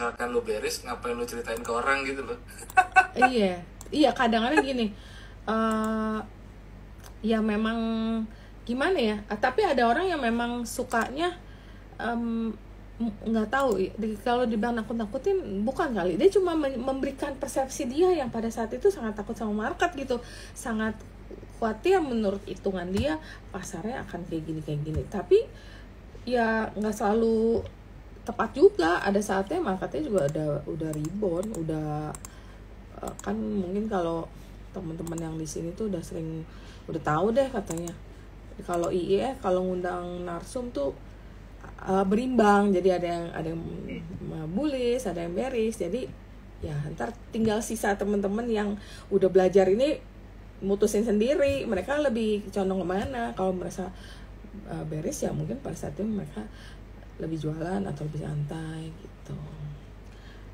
misalkan lu beres, ngapain lu ceritain ke orang gitu loh. Iya, kadang-kadang gini, ya memang gimana ya, tapi ada orang yang memang sukanya nggak tahu kalau dibilang nakut-nakutin, bukan kali, dia cuma memberikan persepsi dia yang pada saat itu sangat takut sama market gitu, sangat khawatir menurut hitungan dia pasarnya akan kayak gini, tapi ya nggak selalu tepat juga. Ada saatnya marketnya juga udah rebound, kan mungkin kalau teman-teman yang di sini tuh udah tahu deh katanya, kalau IE kalau ngundang narsum tuh berimbang, jadi ada yang bullish, ada yang bearish. Jadi ya ntar tinggal sisa teman-teman yang udah belajar ini mutusin sendiri mereka lebih condong kemana. Kalau merasa bearish ya mungkin pada saat itu mereka lebih jualan atau lebih santai gitu.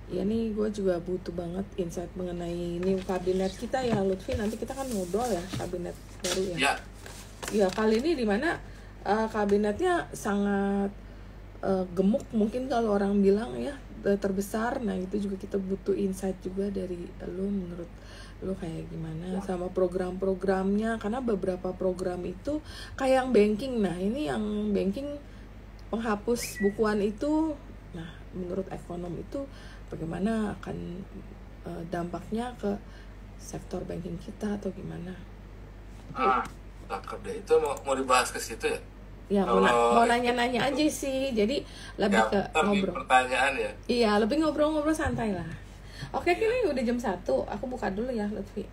Ya nih gue juga butuh banget insight mengenai new kabinet kita ya Lutfi. Nanti kita kan ngobrol ya kabinet baru ya. Ya kali ini dimana kabinetnya sangat gemuk mungkin kalau orang bilang ya, terbesar. Nah itu juga kita butuh insight juga dari lu, menurut lu kayak gimana sama program-programnya, karena beberapa program itu kayak yang banking. Nah ini yang banking penghapus bukuan itu, nah menurut ekonom itu bagaimana akan dampaknya ke sektor banking kita atau gimana? Cakep deh, itu mau dibahas ke situ ya? Ya mau nanya-nanya aja sih, jadi lebih ya, ke ngobrol. Pertanyaan ya? Iya, lebih ngobrol-ngobrol santai lah. Oke, kini udah jam 1, aku buka dulu ya Lutfi.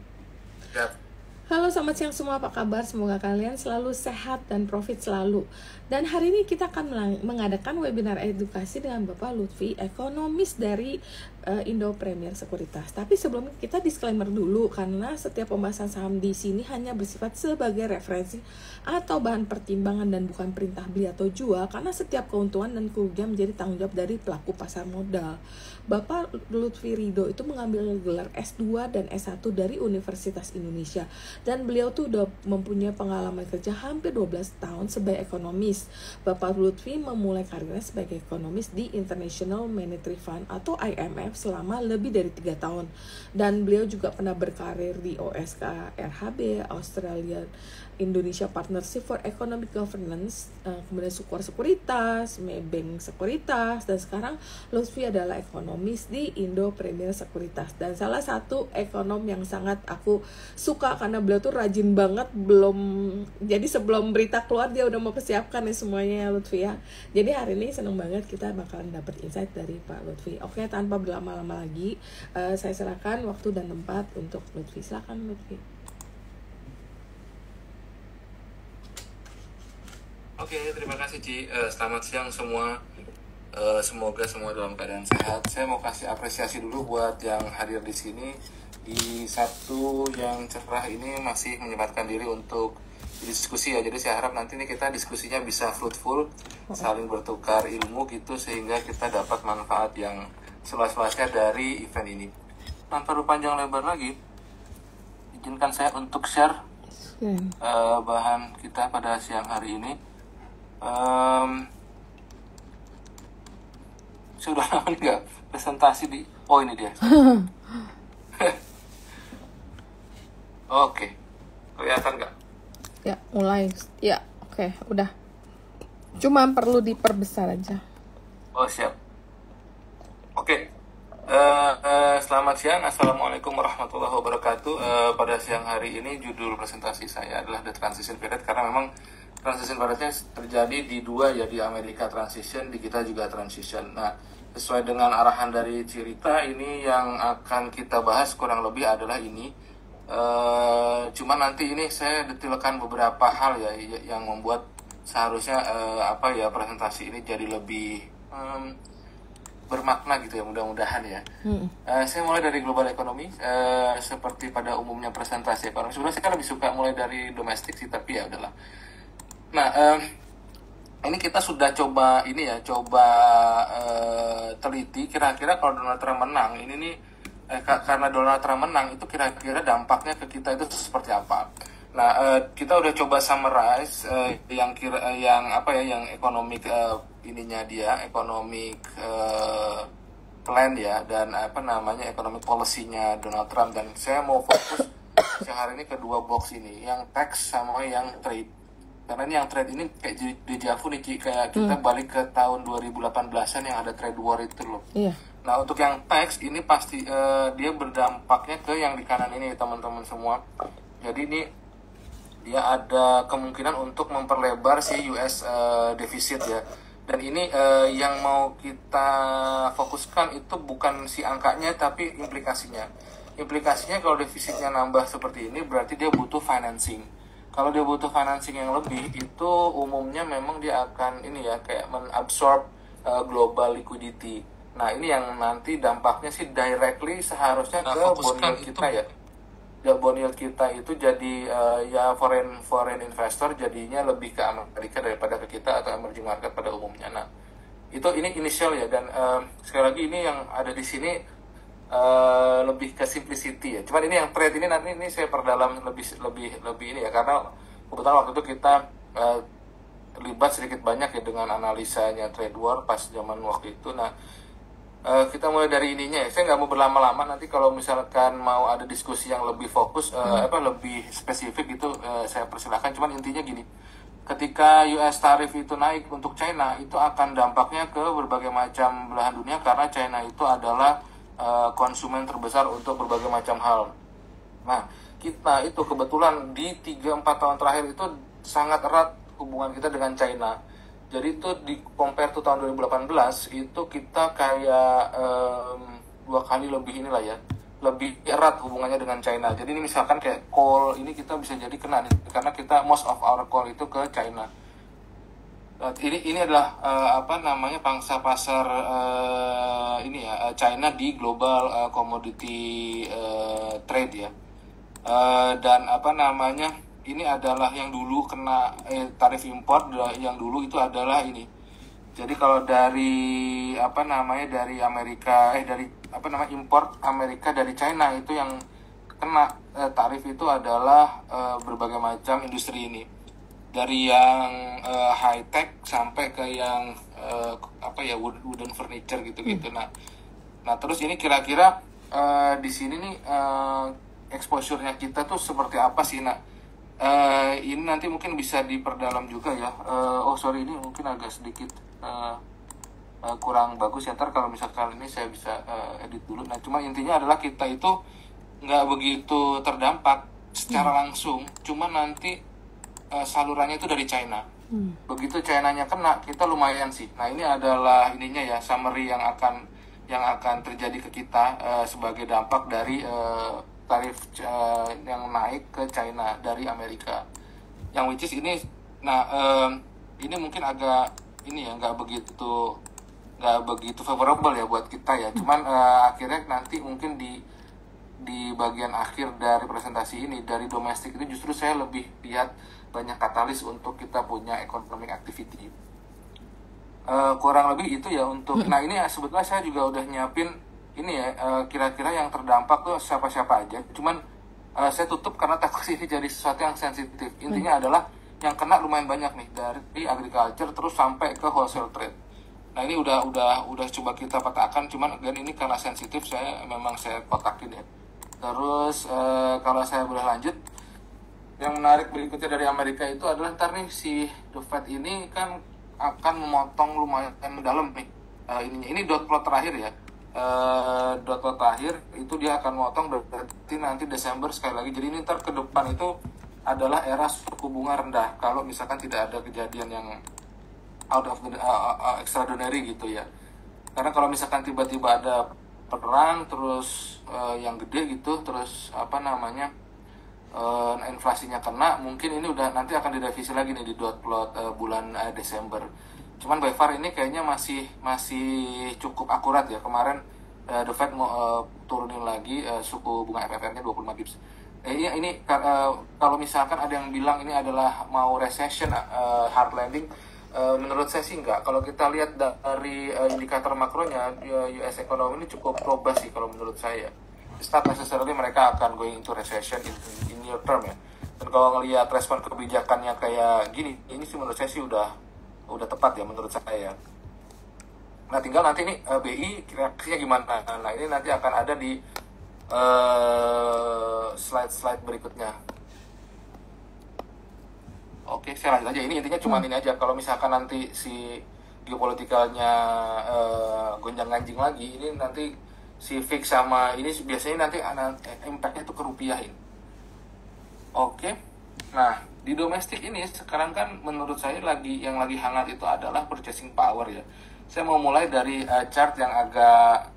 Halo, selamat siang semua, apa kabar? Semoga kalian selalu sehat dan profit selalu. Dan hari ini kita akan mengadakan webinar edukasi dengan Bapak Lutfi, ekonomis dari Indo Premier Sekuritas. Tapi sebelumnya kita disclaimer dulu, karena setiap pembahasan saham di sini hanya bersifat sebagai referensi atau bahan pertimbangan dan bukan perintah beli atau jual, karena setiap keuntungan dan kerugian menjadi tanggung jawab dari pelaku pasar modal. Bapak Lutfi Ridho itu mengambil gelar S2 dan S1 dari Universitas Indonesia, dan beliau tuh udah mempunyai pengalaman kerja hampir 12 tahun sebagai ekonomis. Bapak Lutfi memulai karirnya sebagai ekonomis di International Monetary Fund atau IMF selama lebih dari 3 tahun, dan beliau juga pernah berkarir di OSK RHB, Australia Indonesia Partnership for Economic Governance, kemudian Sukor Sekuritas, Maybank Sekuritas, dan sekarang Lutfi adalah ekonomis di Indo Premier Sekuritas. Dan salah satu ekonom yang sangat aku suka karena beliau tuh rajin banget, jadi sebelum berita keluar dia udah mau persiapkan nih semuanya ya Lutfi ya. Jadi hari ini seneng banget kita bakalan dapat insight dari Pak Lutfi. Oke, tanpa berlama-lama lagi, saya serahkan waktu dan tempat untuk Lutfi. Silakan Lutfi. Oke, terima kasih Ci. Selamat siang semua. Semoga semua dalam keadaan sehat. Saya mau kasih apresiasi dulu buat yang hadir di sini di Sabtu yang cerah ini, masih menyempatkan diri untuk diskusi ya. Jadi saya harap nanti nih kita diskusinya bisa fruitful, saling bertukar ilmu gitu, sehingga kita dapat manfaat yang seluas-luasnya dari event ini. Tanpa berpanjang lebar lagi, izinkan saya untuk share bahan kita pada siang hari ini. Sudah lama nggak presentasi di, oh ini dia. Oke, kelihatan nggak? Ya, mulai. Ya, oke, udah. Cuma perlu diperbesar aja. Oh, siap. Oke. Selamat siang, assalamualaikum warahmatullahi wabarakatuh. Pada siang hari ini judul presentasi saya adalah The Transition Period, karena memang transition periodnya terjadi di dua ya, di Amerika transition, di kita juga transition. Nah, sesuai dengan arahan dari cerita ini yang akan kita bahas kurang lebih adalah ini. Cuma nanti ini saya detailkan beberapa hal ya yang membuat seharusnya presentasi ini jadi lebih bermakna gitu ya, mudah-mudahan ya. Saya mulai dari global ekonomi, seperti pada umumnya presentasi ekonomi. Sebenarnya saya lebih suka mulai dari domestik sih, tapi ya udahlah. Nah, ini kita sudah coba teliti kira-kira kalau Donald Trump menang ini nih, karena Donald Trump menang itu kira-kira dampaknya ke kita itu seperti apa. Nah, kita udah coba summarize yang ekonomik ininya dia, ekonomik plan ya dan apa namanya economic policy-nya Donald Trump, dan saya mau fokus siang hari ini kedua box ini, yang tax sama yang trade. Karena ini yang trade ini kayak dejavu nih Ci, kayak kita balik ke tahun 2018-an yang ada trade war itu loh. Iya. Nah untuk yang tax ini pasti dia berdampaknya ke yang di kanan ini teman-teman semua. Jadi ini dia ada kemungkinan untuk memperlebar si US defisit ya. Dan ini yang mau kita fokuskan itu bukan si angkanya tapi implikasinya. Implikasinya kalau defisitnya nambah seperti ini berarti dia butuh financing. Kalau dia butuh financing yang lebih, itu umumnya memang dia akan ini ya kayak menabsorb global liquidity. Nah ini yang nanti dampaknya sih directly seharusnya ke bond yield kita ya. Bond yield kita itu jadi ya foreign investor jadinya lebih ke Amerika daripada ke kita atau emerging market pada umumnya. Nah itu ini initial ya, dan sekali lagi ini yang ada di sini lebih ke simplicity ya. Cuman ini yang trade ini nanti ini saya perdalam lebih ini ya, karena kebetulan waktu itu kita terlibat sedikit banyak ya dengan analisanya trade war pas zaman waktu itu. Nah kita mulai dari ininya ya. Saya nggak mau berlama-lama, nanti kalau misalkan mau ada diskusi yang lebih fokus lebih spesifik itu saya persilahkan. Cuman intinya gini, ketika US tarif itu naik untuk China, itu akan dampaknya ke berbagai macam belahan dunia karena China itu adalah konsumen terbesar untuk berbagai macam hal. Nah, kita itu kebetulan di 3-4 tahun terakhir itu sangat erat hubungan kita dengan China. Jadi itu di compare to tahun 2018 itu kita kayak 2 kali lebih inilah ya, lebih erat hubungannya dengan China. Jadi ini misalkan kayak call ini kita bisa jadi kena nih, karena kita most of our call itu ke China. Ini adalah pangsa pasar China di global commodity trade ya, dan ini adalah yang dulu kena tarif impor, yang dulu itu adalah ini. Jadi kalau dari dari Amerika impor Amerika dari China itu yang kena tarif itu adalah berbagai macam industri ini. Dari yang high tech sampai ke yang wooden furniture gitu-gitu. Nah terus ini kira-kira di sini nih exposure-nya kita tuh seperti apa sih? Nah ini nanti mungkin bisa diperdalam juga ya. Ini mungkin agak sedikit kurang bagus ya. Ntar kalau misalkan ini saya bisa edit dulu. Nah cuma intinya adalah kita itu nggak begitu terdampak secara langsung. Cuma nanti salurannya itu dari China. Begitu China-nya kena, kita lumayan sih. Nah ini adalah ininya ya, summary yang akan terjadi ke kita sebagai dampak dari tarif yang naik ke China dari Amerika. Yang which is ini, ini mungkin agak ini ya nggak begitu favorable ya buat kita ya. Cuman akhirnya nanti mungkin di bagian akhir dari presentasi ini dari domestik itu justru saya lebih lihat banyak katalis untuk kita punya economic activity. Kurang lebih itu ya untuk. Nah ini sebetulnya saya juga udah nyiapin ini ya, kira-kira yang terdampak tuh siapa-siapa aja. Cuman saya tutup karena takut ini jadi sesuatu yang sensitif. Intinya adalah yang kena lumayan banyak nih, dari agriculture terus sampai ke wholesale trade. Nah ini udah coba kita petakan, cuman dan ini karena sensitif saya kotakin ya. Terus kalau saya boleh lanjut, yang menarik berikutnya dari Amerika itu adalah ntar nih si The Fed ini kan akan memotong lumayan dalam nih ini dot plot terakhir ya. Dot plot terakhir itu dia akan memotong berarti nanti Desember sekali lagi. Jadi ini ntar ke depan itu adalah era suku bunga rendah kalau misalkan tidak ada kejadian yang out of the extraordinary gitu ya. Karena kalau misalkan tiba-tiba ada perang terus yang gede gitu, terus inflasinya kena, mungkin ini udah nanti akan direvisi lagi nih di dot plot bulan Desember. Cuman by far ini kayaknya masih cukup akurat ya. Kemarin The Fed mau turunin lagi suku bunga FFR-nya 25 bips. Ini kalau misalkan ada yang bilang ini adalah mau recession, hard landing, menurut saya sih enggak. Kalau kita lihat dari indikator makronya, US economy ini cukup robust sih kalau menurut saya. It's not necessarily mereka akan going into recession in near term ya. Dan kalau ngelihat respon kebijakannya kayak gini, ini sih menurut saya sih udah tepat ya menurut saya. Nah tinggal nanti ini BI reaksinya gimana. Nah ini nanti akan ada di slide-slide berikutnya. Oke, saya lanjut aja. Ini intinya cuma ini aja. Kalau misalkan nanti si geopolitikalnya gonjang-ganjing lagi, ini nanti si fix sama ini biasanya nanti impact-nya itu ke rupiahin. Oke. Nah, di domestik ini sekarang kan menurut saya yang lagi hangat itu adalah purchasing power ya. Saya mau mulai dari chart yang agak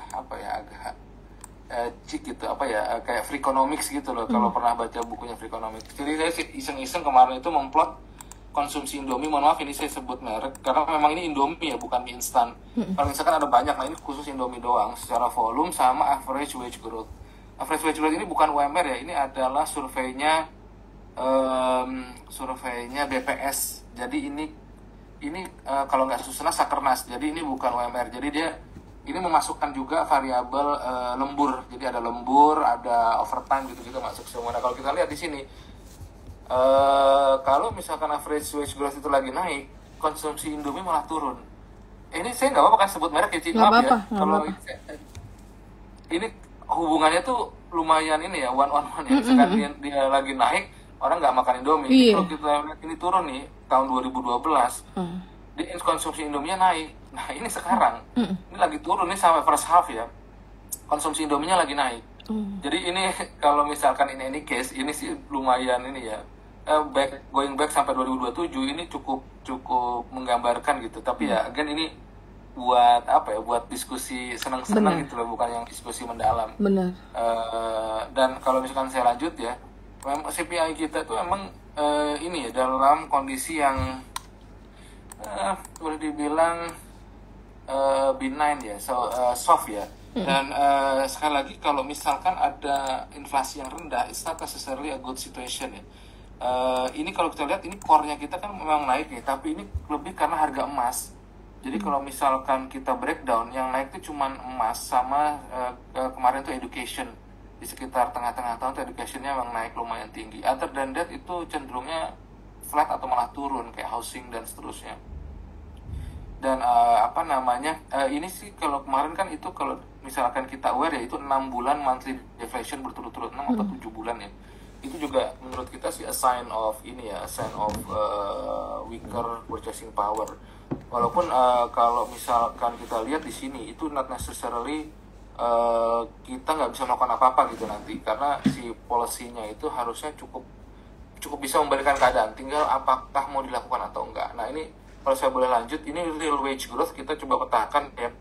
agak cik gitu, kayak Freakonomics gitu loh. Kalau pernah baca bukunya Freakonomics. Jadi saya iseng-iseng kemarin itu memplot konsumsi Indomie. Mohon maaf ini saya sebut merek karena memang ini Indomie ya, bukan mie instan. Kalau misalkan ada banyak, nah ini khusus Indomie doang secara volume sama average wage growth. Average wage growth ini bukan UMR ya, ini adalah surveinya BPS. Jadi ini kalau nggak Susena Sakernas. Jadi ini bukan UMR. Jadi dia ini memasukkan juga variabel lembur. Jadi ada lembur, ada overtime gitu juga masuk semua. Nah kalau kita lihat di sini, kalau misalkan average wage growth itu lagi naik, konsumsi Indomie malah turun. Ini saya nggak apa-apa kan sebut merek ya, Nggak apa-apa. Kalau ini hubungannya tuh lumayan ini ya, one on one ya. Misalkan dia lagi naik, orang nggak makan Indomie. Iya. Kalau kita lihat ini turun nih tahun 2012, di konsumsi Indominya naik. Nah ini sekarang ini lagi turun nih sampai first half ya, konsumsi Indominya lagi naik. Jadi ini kalau misalkan ini case ini sih lumayan ini ya, going back sampai 2027 ini cukup menggambarkan gitu. Tapi ya again ini buat buat diskusi senang-senang gitu loh, bukan yang diskusi mendalam. Benar. Dan kalau misalkan saya lanjut ya, CPI kita tuh emang ini ya dalam kondisi yang boleh dibilang benign ya, soft ya. Dan sekali lagi kalau misalkan ada inflasi yang rendah, it's not necessarily a good situation ya. Ini kalau kita lihat ini core-nya kita kan memang naik nih, tapi ini lebih karena harga emas. Jadi kalau misalkan kita breakdown, yang naik itu cuma emas sama kemarin tuh education. Di sekitar tengah-tengah tahun tuh education-nya memang naik lumayan tinggi. Other than that itu cenderungnya flat atau malah turun kayak housing dan seterusnya. Dan ini sih kalau kemarin kan itu kalau misalkan kita aware ya itu 6 bulan monthly deflation berturut-turut, 6 atau 7 bulan ya. Itu juga menurut kita sih a sign of weaker purchasing power. Walaupun kalau misalkan kita lihat di sini itu not necessarily kita nggak bisa melakukan apa-apa gitu nanti, karena si policy-nya itu harusnya cukup bisa memberikan keadaan, tinggal apakah mau dilakukan atau enggak. Nah ini kalau saya boleh lanjut, ini real wage growth kita coba petakan ya.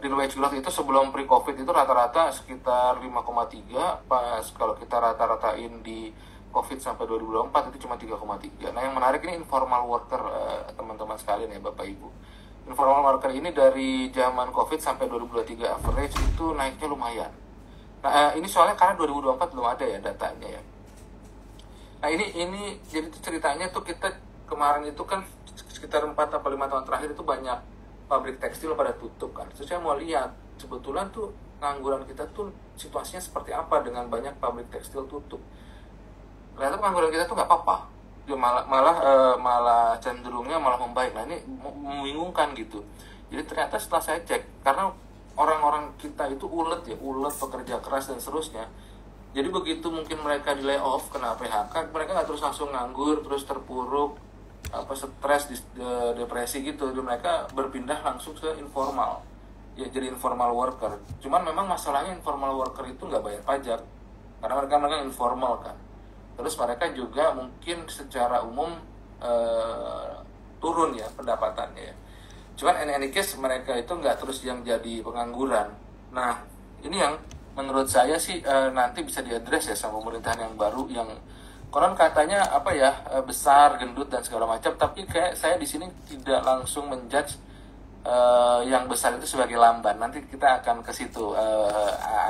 Real wage growth itu sebelum pre-covid itu rata-rata sekitar 5,3, pas kalau kita rata-ratain di covid sampai 2024 itu cuma 3,3. Nah yang menarik ini informal worker, teman-teman sekalian ya Bapak Ibu. Informal worker ini dari zaman covid sampai 2023 average itu naiknya lumayan. Nah ini soalnya karena 2024 belum ada ya datanya ya. Nah ini jadi ceritanya tuh kita kemarin itu kan sekitar 4 atau 5 tahun terakhir itu banyak pabrik tekstil pada tutup kan. Terus saya mau lihat sebetulnya tuh pengangguran kita tuh situasinya seperti apa dengan banyak pabrik tekstil tutup. Ternyata pengangguran kita tuh nggak apa-apa, dia malah cenderungnya malah membaik. Nah ini membingungkan gitu. Jadi ternyata setelah saya cek, karena orang-orang kita itu ulet pekerja keras dan seterusnya. Jadi begitu mungkin mereka di layoff kena PHK, mereka nggak terus langsung nganggur terus terpuruk stres, depresi gitu. Jadi mereka berpindah langsung ke informal ya, jadi informal worker. Cuman memang masalahnya informal worker itu nggak bayar pajak karena mereka informal kan. Terus mereka juga mungkin secara umum turun ya pendapatannya ya. Cuman in any case mereka itu nggak terus yang jadi pengangguran. Nah ini yang menurut saya sih nanti bisa diadres ya sama pemerintahan yang baru, yang konon katanya besar, gendut dan segala macam, tapi kayak saya di sini tidak langsung menjudge yang besar itu sebagai lamban. Nanti kita akan ke situ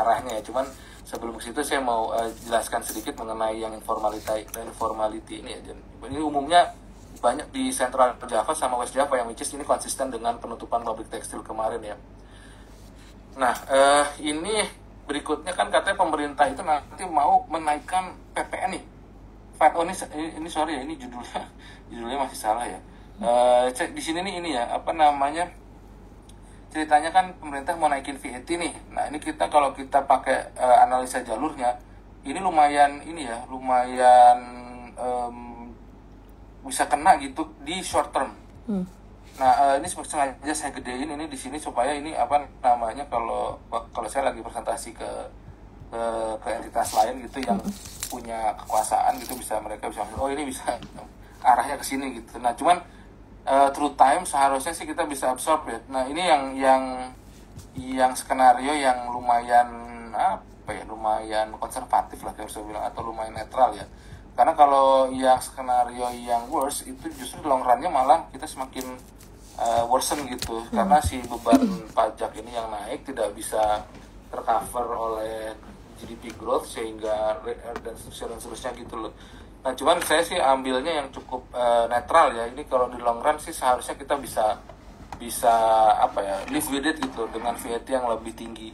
arahnya ya. Cuman sebelum ke situ saya mau jelaskan sedikit mengenai yang informality ini ya. Ini umumnya banyak di Central Java sama West Java yang which is ini konsisten dengan penutupan pabrik tekstil kemarin ya. Nah ini berikutnya kan katanya pemerintah itu nanti mau menaikkan PPN nih. Ini sorry ya, ini judulnya masih salah ya. Di sini nih ini ya ceritanya kan pemerintah mau naikin VAT nih. Nah ini kita kalau kita pakai analisa jalurnya, ini lumayan bisa kena gitu di short term. Nah ini sengaja saya gedein ini di sini supaya ini apa namanya kalau saya lagi presentasi ke entitas lain gitu yang punya kekuasaan gitu mereka bisa oh ini bisa arahnya ke sini gitu. Nah cuman through time seharusnya sih kita bisa absorb ya. Nah ini yang skenario yang lumayan lumayan konservatif lah harus saya bilang, atau lumayan netral ya. Karena kalau yang skenario yang worst itu justru long run-nya malah kita semakin worsen gitu, karena si beban pajak ini yang naik tidak bisa tercover oleh GDP growth sehingga dan seterusnya gitu loh. Nah cuman saya sih ambilnya yang cukup netral ya. Ini kalau di long run sih seharusnya kita bisa live with it gitu dengan VAT yang lebih tinggi,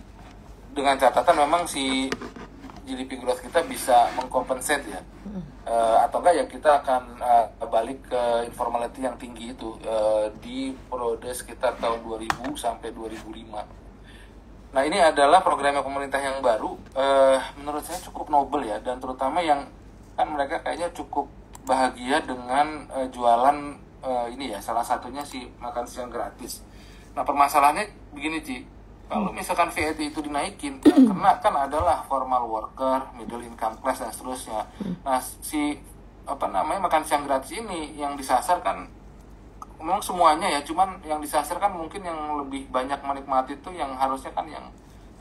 dengan catatan memang si GDP growth kita bisa mengkompensate ya, atau enggak ya kita akan balik ke informality yang tinggi itu di periode sekitar tahun 2000 sampai 2005. Nah ini adalah programnya pemerintah yang baru, menurut saya cukup nobel ya, dan terutama yang kan mereka kayaknya cukup bahagia dengan jualan ini ya, salah satunya si makan siang gratis. Nah permasalahannya begini Ci, kalau misalkan VAT itu dinaikin, karena kan adalah formal worker, middle income class dan seterusnya. Nah si makan siang gratis ini yang disasar kan memang semuanya ya, cuman yang disasar kan mungkin yang lebih banyak menikmati itu yang harusnya kan yang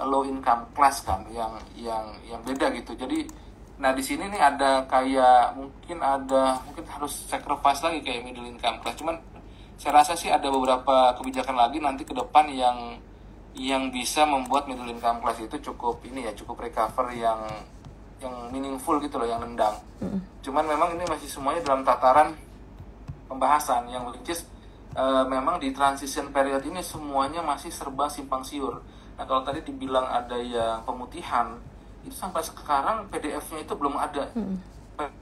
low income class kan, yang beda gitu. Jadi nah di sini nih ada kayak mungkin harus sacrifice lagi kayak middle income class. Cuman saya rasa sih ada beberapa kebijakan lagi nanti ke depan yang bisa membuat middle income class itu cukup recover yang meaningful gitu loh, yang nendang. Cuman memang ini masih semuanya dalam tataran pembahasan yang which is memang di transition period ini semuanya masih serba simpang siur. Nah kalau tadi dibilang ada yang pemutihan, itu sampai sekarang PDF-nya itu belum ada.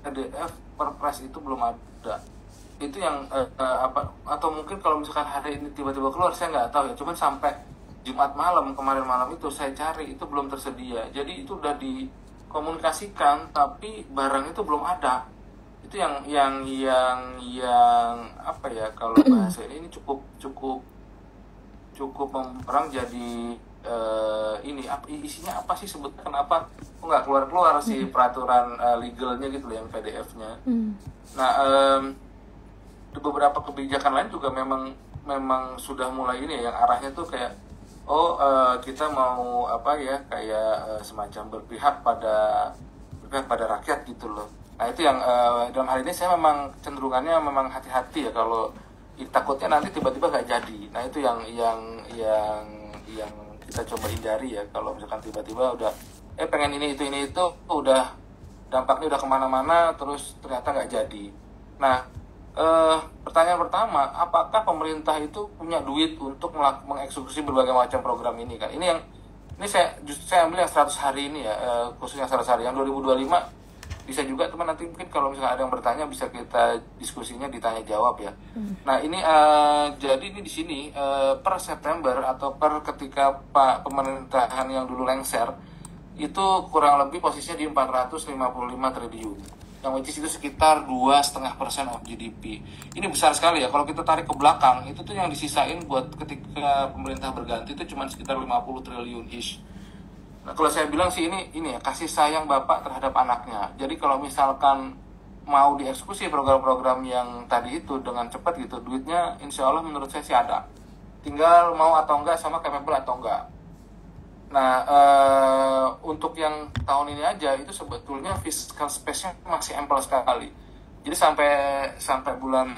PDF perpres itu belum ada. Itu yang atau mungkin kalau misalkan hari ini tiba-tiba keluar, saya nggak tahu ya. Cuman sampai Jumat malam, kemarin malam itu saya cari, itu belum tersedia. Jadi itu udah dikomunikasikan tapi barang itu belum ada. Itu yang kalau bahasa ini cukup orang jadi isinya apa sih sebetulnya, kenapa nggak keluar si peraturan legalnya gitu loh, yang PDF-nya. Nah beberapa kebijakan lain juga memang sudah mulai ini yang arahnya tuh kayak kita mau semacam berpihak pada rakyat gitu loh. Nah itu yang dalam hal ini saya memang cenderungannya memang hati-hati ya, kalau takutnya nanti tiba-tiba nggak jadi. Nah itu yang kita coba hindari ya, kalau misalkan tiba-tiba udah pengen ini itu udah dampaknya udah kemana-mana terus ternyata nggak jadi. Nah pertanyaan pertama, apakah pemerintah itu punya duit untuk mengeksekusi berbagai macam program ini kan? Ini saya ambil yang 100 hari ini ya, khususnya 100 hari. Yang 2025 bisa juga teman, nanti mungkin kalau misalnya ada yang bertanya bisa kita diskusinya ditanya jawab ya. Nah ini jadi ini di sini per September atau per ketika pemerintahan yang dulu lengser itu kurang lebih posisinya di 455 triliun, yang which is itu sekitar 2,5% of GDP. Ini besar sekali ya. Kalau kita tarik ke belakang, itu tuh yang disisain buat ketika pemerintah berganti itu cuma sekitar 50 triliun ish. Nah kalau saya bilang sih ini ya, kasih sayang bapak terhadap anaknya. Jadi kalau misalkan mau dieksekusi program-program yang tadi itu dengan cepat gitu, duitnya insya Allah menurut saya sih ada. Tinggal mau atau enggak, sama capable atau enggak. Nah untuk yang tahun ini aja itu sebetulnya fiscal space-nya masih ample sekali. Jadi sampai bulan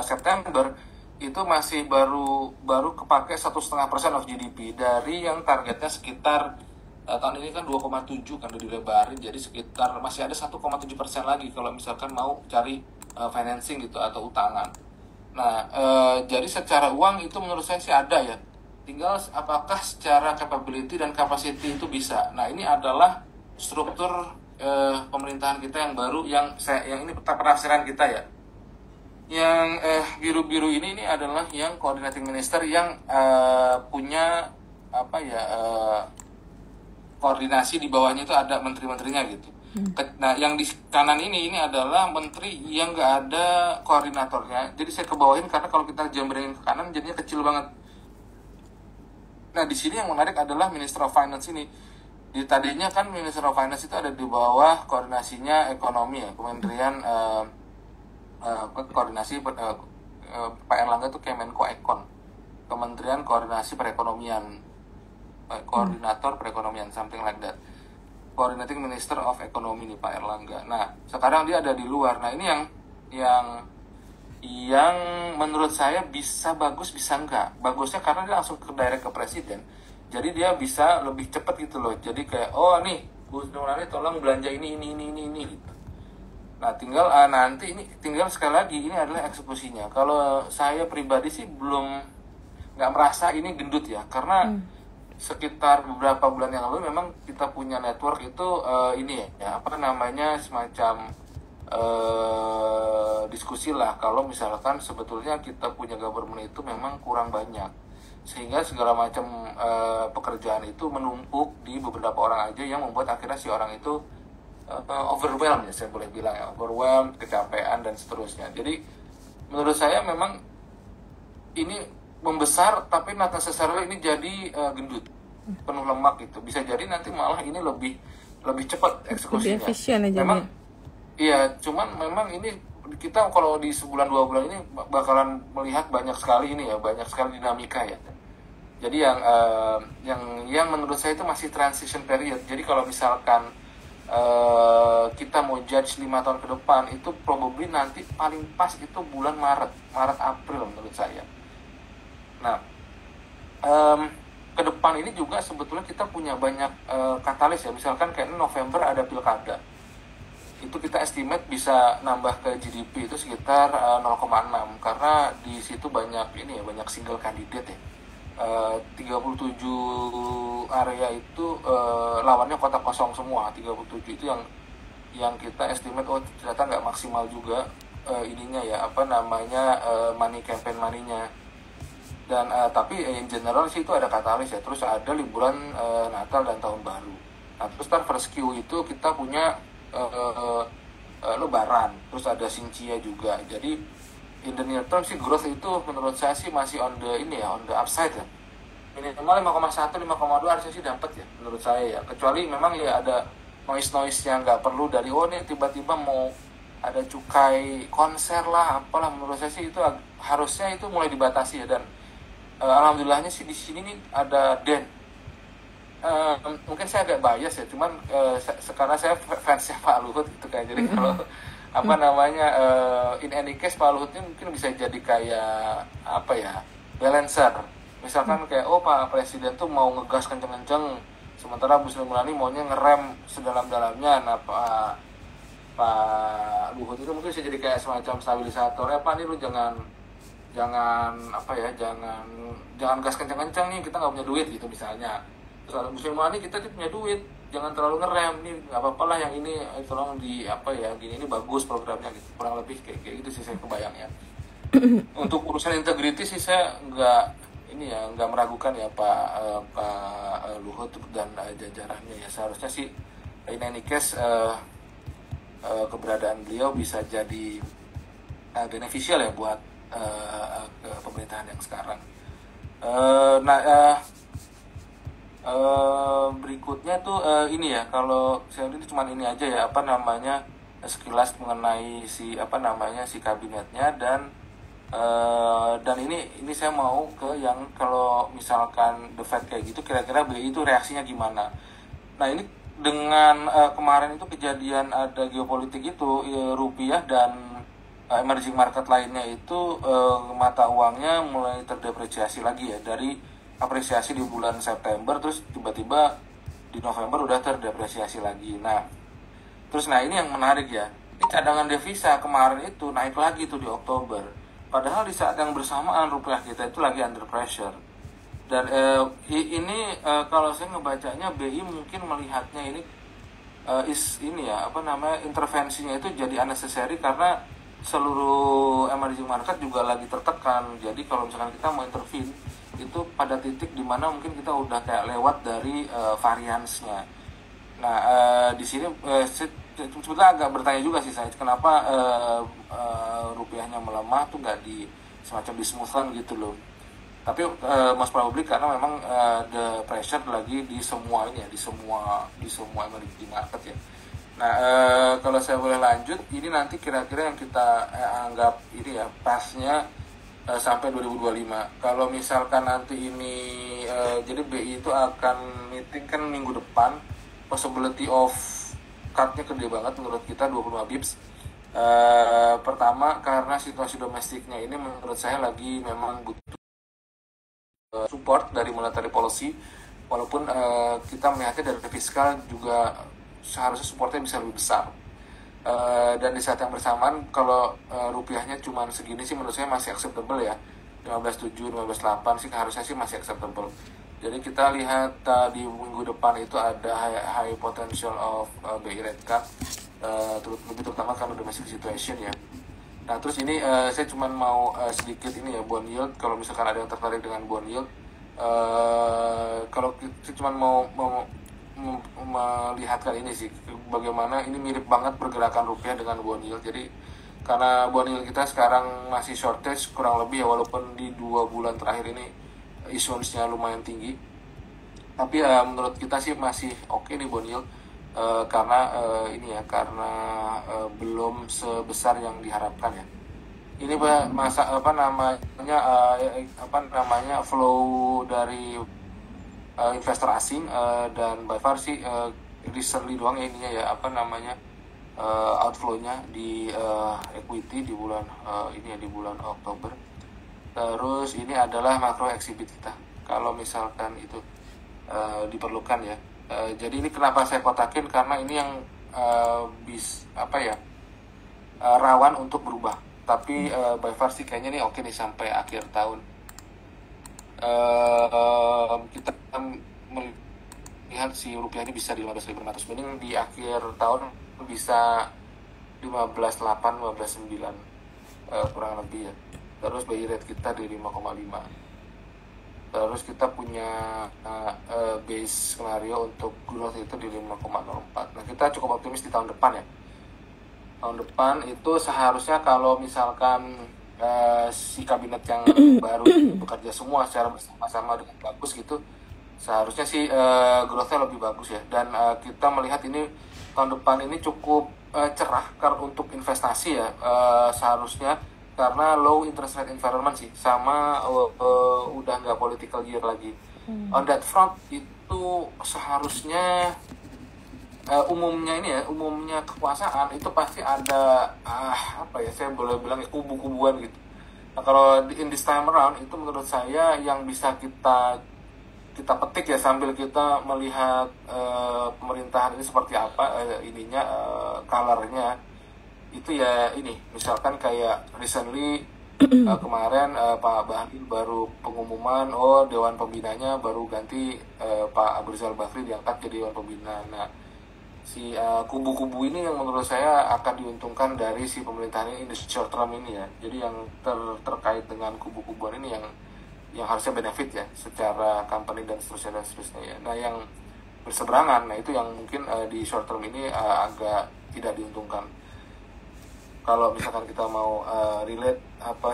September itu masih baru kepake 1,5% of GDP dari yang targetnya sekitar tahun ini kan 2,7 kan udah dilebarin, jadi sekitar masih ada 1,7% lagi kalau misalkan mau cari financing gitu atau utangan. Nah jadi secara uang itu menurut saya sih ada ya, tinggal apakah secara capability dan capacity itu bisa. Nah ini adalah struktur pemerintahan kita yang baru, yang ini penafsiran kita ya. Yang biru-biru ini adalah yang coordinating minister yang punya apa ya koordinasi di bawahnya itu ada menteri-menterinya gitu. Nah, yang di kanan ini adalah menteri yang nggak ada koordinatornya. Jadi saya kebawahin karena kalau kita jembrengin ke kanan jadinya kecil banget. Nah, di sini yang menarik adalah Minister of Finance ini. Di tadinya kan Minister of Finance itu ada di bawah koordinasinya ekonomi ya, Kementerian koordinasi Pak Erlangga itu Kemenko Ekon, Kementerian Koordinasi Perekonomian, koordinator perekonomian, something like that. Coordinating Minister of Economy nih Pak Erlangga. Nah, sekarang dia ada di luar. Nah, ini yang menurut saya bisa bagus bisa enggak. Bagusnya karena dia langsung ke direct ke presiden. Jadi dia bisa lebih cepat gitu loh. Jadi kayak nih Bu Sri Mulyani tolong belanja ini gitu. Nah, tinggal sekali lagi ini adalah eksekusinya. Kalau saya pribadi sih belum nggak merasa ini gendut ya, karena sekitar beberapa bulan yang lalu memang kita punya network itu semacam diskusi lah kalau misalkan sebetulnya kita punya government itu memang kurang banyak, sehingga segala macam pekerjaan itu menumpuk di beberapa orang aja yang membuat akhirnya si orang itu overwhelmed ya, saya boleh bilang ya, overwhelmed, kecapean dan seterusnya. Jadi menurut saya memang ini membesar tapi not necessarily ini jadi gendut penuh lemak gitu. Bisa jadi nanti malah ini lebih cepat eksekusinya. Lebih efisien aja. Memang iya, cuman memang ini kita kalau di sebulan 2 bulan ini bakalan melihat banyak sekali dinamika ya. Jadi yang menurut saya itu masih transition period. Jadi kalau misalkan kita mau judge 5 tahun ke depan itu probably nanti paling pas itu bulan Maret April menurut saya. Nah, ke depan ini juga sebetulnya kita punya banyak katalis ya. Misalkan kayak November ada pilkada. Itu kita estimate bisa nambah ke GDP itu sekitar 0,6 karena di situ banyak single candidate ya. 37 area itu lawannya kota kosong semua. 37 itu yang kita estimate ternyata nggak maksimal juga money campaign money-nya. Dan tapi in general sih itu ada katalis ya. Terus ada liburan Natal dan Tahun Baru. Nah, terus first Q itu kita punya Lebaran. Terus ada Xinjia juga. Jadi in the near term sih growth itu menurut saya sih masih on the upside ya. Minimal 5,1, 5,2 harusnya sih dapat ya menurut saya ya. Kecuali memang ya ada noise yang nggak perlu dari nih tiba-tiba mau ada cukai konser lah apalah, menurut saya sih itu harusnya itu mulai dibatasi ya. Dan alhamdulillahnya sih di sini nih ada Den. Mungkin saya agak bias ya, cuman sekarang saya fansnya Pak Luhut gitu kan. Jadi kalau in any case Pak Luhut ini mungkin bisa jadi kayak balancer. Misalkan kayak Pak Presiden tuh mau ngegas kenceng-kenceng, sementara Bu Sri Mulyani maunya ngerem sedalam-dalamnya. Nah, Pak Luhut itu mungkin bisa jadi kayak semacam stabilisator. Pak nih lu jangan gas kencang-kencang nih, kita nggak punya duit gitu misalnya. Terus ada Bu Sri Mulyani, kita punya duit, jangan terlalu ngerem nih, nggak apa-apa lah yang ini tolong gini ini bagus programnya gitu. Kurang lebih kayak gitu sih saya kebayang ya. Untuk urusan integriti sih saya nggak meragukan ya Pak Luhut dan jajarannya ya. Seharusnya sih in any case keberadaan beliau bisa jadi beneficial ya buat pemerintahan yang sekarang. Berikutnya tuh kalau saya ini cuma ini aja ya sekilas mengenai si kabinetnya dan ini saya mau ke yang kalau misalkan The Fed kayak gitu kira-kira BI itu reaksinya gimana. Nah, ini dengan kemarin itu kejadian ada geopolitik itu rupiah dan emerging market lainnya itu mata uangnya mulai terdepresiasi lagi ya, dari apresiasi di bulan September terus tiba-tiba di November udah terdepresiasi lagi. Nah ini yang menarik ya, ini cadangan devisa kemarin itu naik lagi tuh di Oktober, padahal di saat yang bersamaan rupiah kita itu lagi under pressure. Dan kalau saya ngebacanya BI mungkin melihatnya intervensinya itu jadi unnecessary karena seluruh emerging market juga lagi tertekan. Jadi kalau misalkan kita mau intervene itu pada titik dimana mungkin kita udah kayak lewat dari variansnya. Nah di sini sebetulnya agak bertanya juga sih saya, kenapa rupiahnya melemah tuh nggak di semacam di smoothan gitu loh. Tapi most probably karena memang the pressure lagi di semua ini ya, di semua emerging market ya. Nah, kalau saya boleh lanjut, ini nanti kira-kira yang kita anggap ini ya pasnya sampai 2025. Kalau misalkan nanti ini, jadi BI itu akan meeting kan minggu depan, possibility of cut-nya gede banget menurut kita 25 bips. Pertama karena situasi domestiknya ini menurut saya lagi memang butuh support dari monetary policy, walaupun kita melihatnya dari fiskal juga seharusnya supportnya bisa lebih besar. Dan di saat yang bersamaan kalau rupiahnya cuma segini sih menurut saya masih acceptable ya, 15.7, 15.8 sih harusnya sih masih acceptable. Jadi kita lihat di minggu depan itu ada high potential of BI rate cut, lebih terutama karena domestic situation ya. Nah terus ini saya cuma mau sedikit ini ya, bond yield. Kalau misalkan ada yang tertarik dengan bond yield, kalau saya cuma mau melihatkan ini sih, bagaimana ini mirip banget pergerakan rupiah dengan bond yield. Jadi karena bond yield kita sekarang masih shortage kurang lebih ya, walaupun di 2 bulan terakhir ini issuance-nya lumayan tinggi, tapi menurut kita sih masih oke nih bond yield, karena ini ya, karena belum sebesar yang diharapkan ya. Ini apa namanya flow dari investor asing, dan by far sih recently doang ya ininya ya, apa namanya outflow-nya di equity di bulan ini ya, di bulan Oktober. Terus ini adalah makro exhibit kita kalau misalkan itu diperlukan ya. Jadi ini kenapa saya kotakin, karena ini yang rawan untuk berubah. Tapi by far sih kayaknya nih oke nih sampai akhir tahun. Kita melihat si rupiah ini bisa di 15.500, mending di akhir tahun bisa 15.8, 15.9 kurang lebih ya. Terus BI rate kita di 5,5. Terus kita punya base skenario untuk growth itu di 5,04. Nah kita cukup optimis di tahun depan ya. Tahun depan itu seharusnya kalau misalkan si kabinet yang baru bekerja semua secara bersama-sama dengan bagus gitu, seharusnya sih growth-nya lebih bagus ya. Dan kita melihat ini tahun depan ini cukup cerah untuk investasi ya, seharusnya karena low interest rate environment sih, sama udah nggak political year lagi. On that front itu seharusnya umumnya ini ya, umumnya kekuasaan itu pasti ada saya boleh bilang ya, kubu-kubuan gitu. Nah kalau in this time around itu menurut saya yang bisa kita petik ya, sambil kita melihat pemerintahan ini seperti apa colornya itu ya. Ini misalkan kayak recently kemarin Pak Bahlil baru pengumuman Dewan Pembinanya baru ganti, Pak Abu Rizal Bakri diangkat jadi Dewan Pembina. Nah si kubu-kubu ini yang menurut saya akan diuntungkan dari si pemerintahan ini di short term ini ya. Jadi yang terkait dengan kubu-kubuan ini yang harusnya benefit ya secara company dan seterusnya ya. Nah yang berseberangan, nah itu yang mungkin di short term ini agak tidak diuntungkan. Kalau misalkan kita mau relate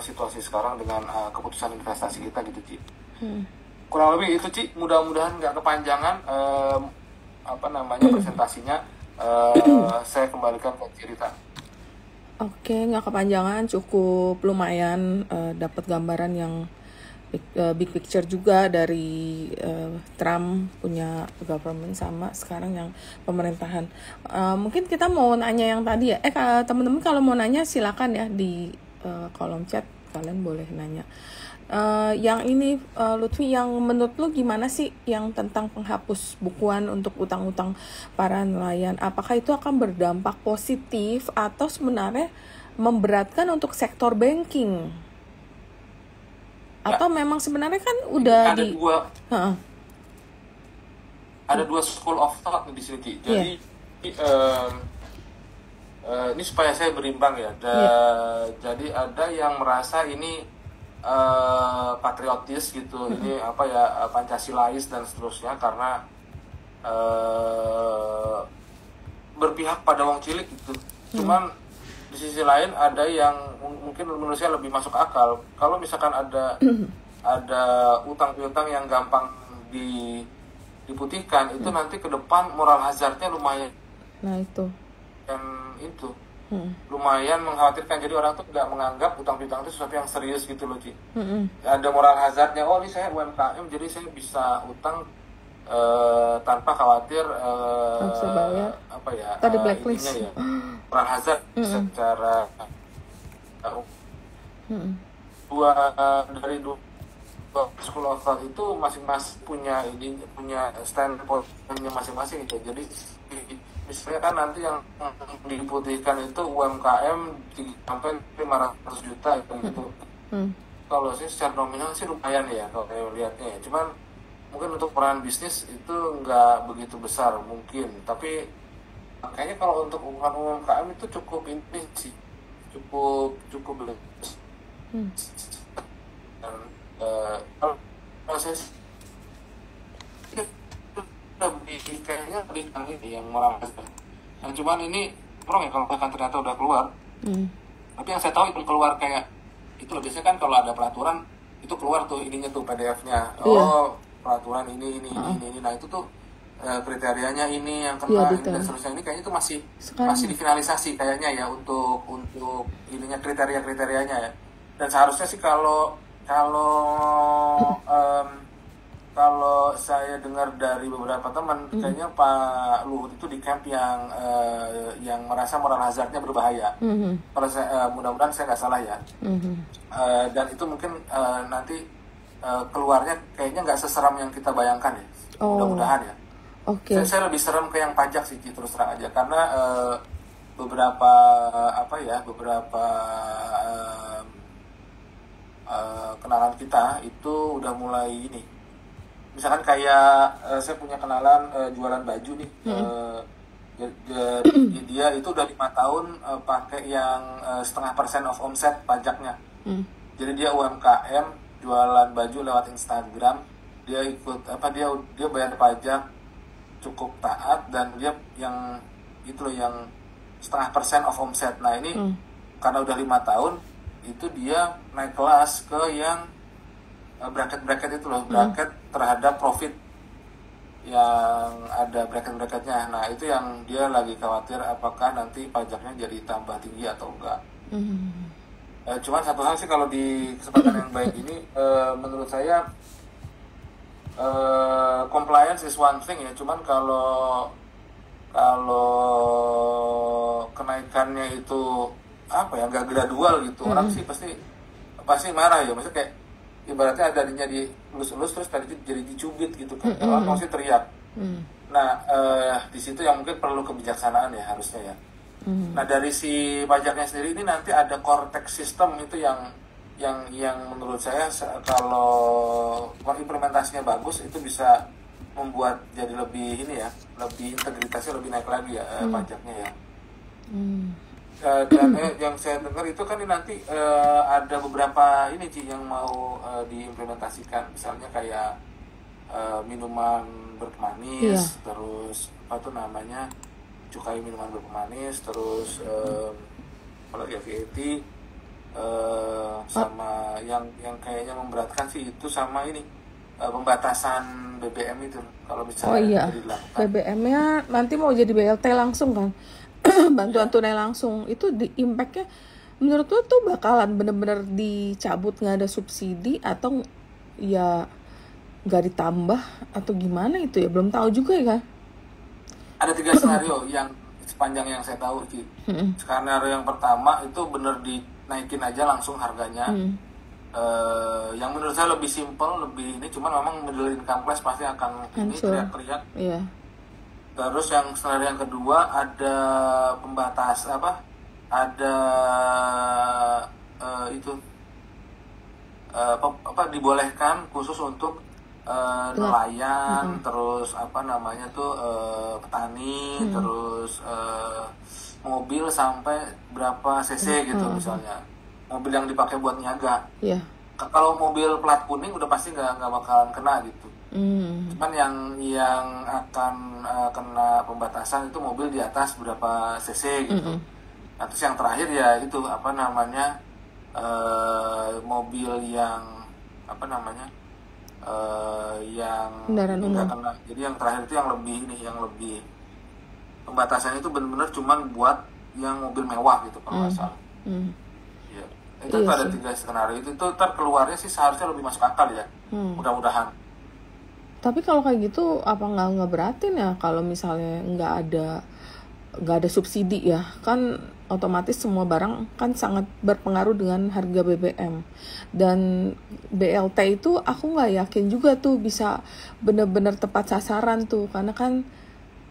situasi sekarang dengan keputusan investasi kita gitu Ci. Kurang lebih itu Ci, mudah-mudahan nggak kepanjangan presentasinya. Saya kembalikan ke cerita. Oke, nggak kepanjangan, cukup lumayan dapat gambaran yang big picture juga dari Trump punya government sama sekarang yang pemerintahan. Mungkin kita mau nanya yang tadi ya. Teman-teman kalau mau nanya silakan ya di kolom chat, kalian boleh nanya. Yang ini Lutfi, yang menurut lu gimana sih yang tentang penghapus bukuan untuk utang-utang para nelayan? Apakah itu akan berdampak positif atau sebenarnya memberatkan untuk sektor banking? Atau memang sebenarnya kan udah ada dua school of thought di sini. Jadi ini supaya saya berimbang ya. Iya. Jadi ada yang merasa ini patriotis gitu, ini apa ya, Pancasilais dan seterusnya karena berpihak pada wong cilik gitu. Cuman di sisi lain ada yang mungkin menurut saya lebih masuk akal. Kalau misalkan ada utang piutang yang gampang diputihkan, itu nanti ke depan moral hazardnya lumayan, Nah itu. dan itu lumayan mengkhawatirkan. Jadi orang tuh nggak menganggap utang piutang itu sesuatu yang serius gitu loh, Ci. Ada moral hazardnya. Oh, ini saya UMKM, jadi saya bisa utang tanpa khawatir Bisa bayar. apa ya, Tadi blacklist. ininya ya, moral hazard secara dari dua school of thought itu masing-masing punya standpointnya masing-masing gitu. Jadi misalnya kan nanti yang diputihkan itu UMKM 3-500 juta gitu. Kalau sih secara nominal sih lumayan ya kalau saya lihatnya ya. Cuman mungkin untuk peran bisnis itu nggak begitu besar mungkin. Tapi kayaknya kalau untuk UMKM itu cukup ini sih, cukup besar. Dan kalau saya sih kayaknya lebih ini yang moral hazard. Yang cuman ini kurang ya kalau bahkan ternyata udah keluar. Tapi yang saya tahu itu keluar kayak itu loh, biasanya kan kalau ada peraturan itu keluar tuh ininya tuh PDF-nya. Oh, peraturan ini. Nah, itu tuh kriterianya ini yang kena ini dan seterusnya. Ini kayaknya itu masih difinalisasi kayaknya ya untuk ininya, kriteria-kriterianya ya. Dan seharusnya sih kalau saya dengar dari beberapa teman, kayaknya Pak Luhut itu di camp yang merasa moral hazardnya berbahaya. Kalau saya mudah-mudahan saya nggak salah ya. Dan itu mungkin nanti keluarnya kayaknya nggak seseram yang kita bayangkan ya. Mudah-mudahan ya. Saya lebih serem ke yang pajak sih, terus terang aja, karena beberapa kenalan kita itu udah mulai ini. Misalkan kayak saya punya kenalan jualan baju nih, dia itu udah 5 tahun pakai yang 0,5% of omset pajaknya. Jadi dia UMKM jualan baju lewat Instagram, dia ikut dia bayar pajak cukup taat, dan dia yang itu loh yang 0,5% of omset. Nah ini karena udah 5 tahun itu dia naik kelas ke yang bracket itu loh, bracket terhadap profit yang ada bracket-bracketnya. Nah itu yang dia lagi khawatir apakah nanti pajaknya jadi tambah tinggi atau enggak. Cuman satu hal sih, kalau di kesempatan yang baik ini menurut saya compliance is one thing ya. Cuman kalau kenaikannya itu apa ya, nggak gradual gitu, orang sih pasti marah ya. Maksudnya kayak ibaratnya adanya di elus-elus terus tadi jadi dicubit gitu kan, orang pasti teriak. Nah di situ yang mungkin perlu kebijaksanaan ya harusnya ya. Nah dari si pajaknya sendiri ini nanti ada core tax system itu yang menurut saya kalau implementasinya bagus itu bisa membuat jadi lebih ini ya, lebih integritasnya lebih naik lagi ya pajaknya ya. Dan yang saya dengar itu kan ini nanti ada beberapa ini sih yang mau diimplementasikan, misalnya kayak minuman berpemanis, terus apa tuh namanya, cukai minuman berpemanis, terus apalagi ya, VAT, sama yang kayaknya memberatkan sih itu sama ini pembatasan BBM itu kalau misalnya dilakukan. BBM-nya nanti mau jadi BLT langsung kan. Bantuan tunai langsung itu di impact-nya menurut lo tuh bakalan bener-bener dicabut, nggak ada subsidi, atau ya nggak ditambah atau gimana itu ya, belum tahu juga ya kan. Ada 3 skenario yang sepanjang yang saya tahu sih. Skenario yang pertama itu bener dinaikin aja langsung harganya. Yang menurut saya lebih simple, lebih ini, cuman memang middle income class pasti akan ini teriak-teriak. Terus yang skenario yang kedua ada pembatas dibolehkan khusus untuk nelayan, terus petani, terus mobil sampai berapa cc gitu misalnya. Mobil yang dipakai buat niaga. Iya. Kalau mobil plat kuning udah pasti nggak bakalan kena gitu. Cuman yang akan kena pembatasan itu mobil di atas berapa cc gitu. Nah, terus yang terakhir ya itu apa namanya mobil yang apa namanya yang Kendaraan umum. nggak kena. Jadi yang terakhir itu yang lebih pembatasannya itu benar-benar cuman buat yang mobil mewah gitu kalau nggak salah. Ya. Itu Iya ada sih. 3 skenario itu terkeluarnya sih seharusnya lebih masuk akal ya. Mudah-mudahan. Tapi kalau kayak gitu apa nggak ngeberatin ya kalau misalnya nggak ada subsidi ya, kan otomatis semua barang kan sangat berpengaruh dengan harga BBM. Dan BLT itu aku nggak yakin juga tuh bisa bener-bener tepat sasaran tuh, karena kan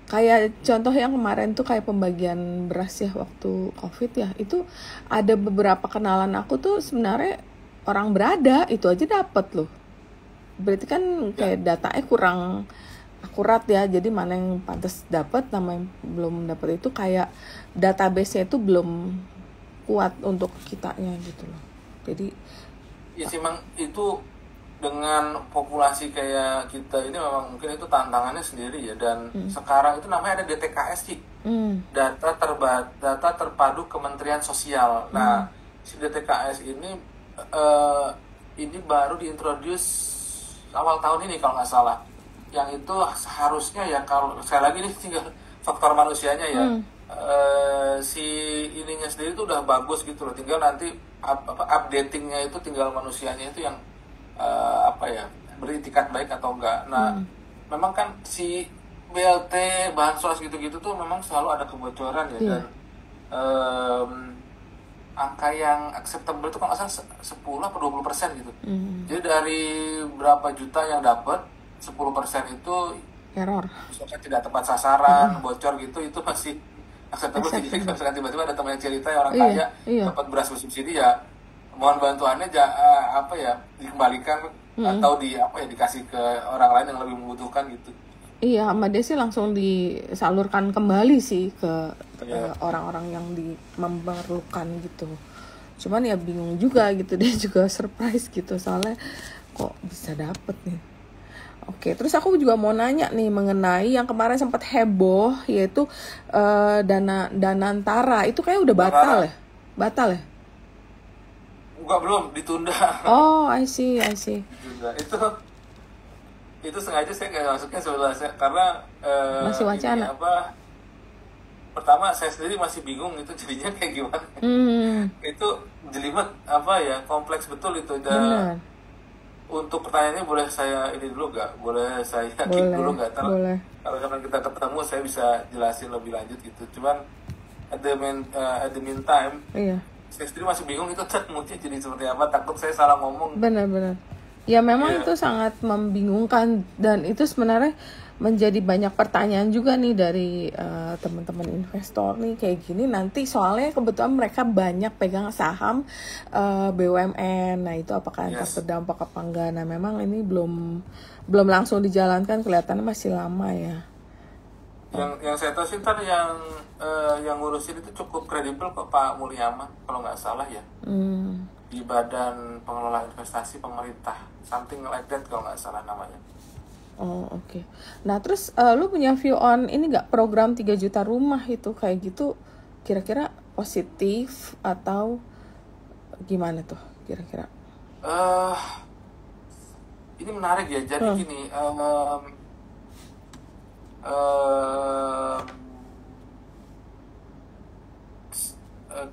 kayak contoh yang kemarin tuh kayak pembagian beras ya waktu COVID ya, itu ada beberapa kenalan aku tuh sebenarnya orang berada itu aja dapet loh. Berarti kan kayak datanya kurang akurat ya, jadi mana yang pantas dapat, nama yang belum dapat itu kayak database-nya itu belum kuat untuk kitanya gitu loh. Jadi Ya sih memang itu dengan populasi kayak kita ini memang mungkin itu tantangannya sendiri ya. Dan sekarang itu namanya ada DTKS sih, data terpadu Kementerian Sosial. Nah si DTKS ini baru diintroduce awal tahun ini kalau nggak salah. Yang itu seharusnya ya, kalau sekali lagi ini tinggal faktor manusianya ya, si ininya sendiri itu udah bagus gitu loh, tinggal nanti updatingnya itu tinggal manusianya itu yang beritikat baik atau enggak. Nah memang kan si BLT bansos gitu-gitu tuh memang selalu ada kebocoran ya. Dan angka yang acceptable itu kalau nggak salah 10 atau 20% gitu. Jadi dari berapa juta yang dapat 10% itu error, misalkan tidak tepat sasaran, bocor gitu, itu masih acceptable. Jadi kalau misalkan tiba-tiba ada teman yang cerita ya orang kaya dapat beras bersubsidi, ya mohon bantuannya dikembalikan atau dikasih ke orang lain yang lebih membutuhkan gitu. Iya, sama dia sih langsung disalurkan kembali sih ke orang-orang yang memerlukan gitu. Cuman ya bingung juga gitu, dia juga surprise gitu soalnya kok bisa dapet nih. Oke, terus aku juga mau nanya nih mengenai yang kemarin sempat heboh, yaitu Danantara. Itu kayak udah batal ya? Batal ya? Enggak, belum, ditunda. Oh, I see. Ditunda. Itu sengaja saya nggak masuknya sebenarnya karena masih wacana. Pertama saya sendiri masih bingung itu jadinya kayak gimana. Itu jelimet kompleks betul itu. Dan untuk pertanyaannya boleh saya ini dulu nggak? Boleh saya kick dulu nggak? Kalau kita ketemu saya bisa jelasin lebih lanjut gitu. Cuman at the meantime, saya sendiri masih bingung itu moodnya jadi seperti apa. Takut saya salah ngomong. Benar. Ya memang itu sangat membingungkan, dan itu sebenarnya menjadi banyak pertanyaan juga nih dari teman-teman investor nih kayak gini nanti, soalnya kebetulan mereka banyak pegang saham BUMN. Nah itu apakah terdampak apa enggak? Nah memang ini belum langsung dijalankan, kelihatannya masih lama ya. Yang saya tahu sih ntar yang ngurusin itu cukup kredibel kok, Pak Mulyaman kalau nggak salah ya. Di Badan Pengelola Investasi Pemerintah, something like that kalau nggak salah namanya. Oh oke. Nah terus lu punya view on ini nggak, program 3 juta rumah itu kayak gitu, kira-kira positif atau gimana tuh kira-kira? Ini menarik ya. Jadi gini,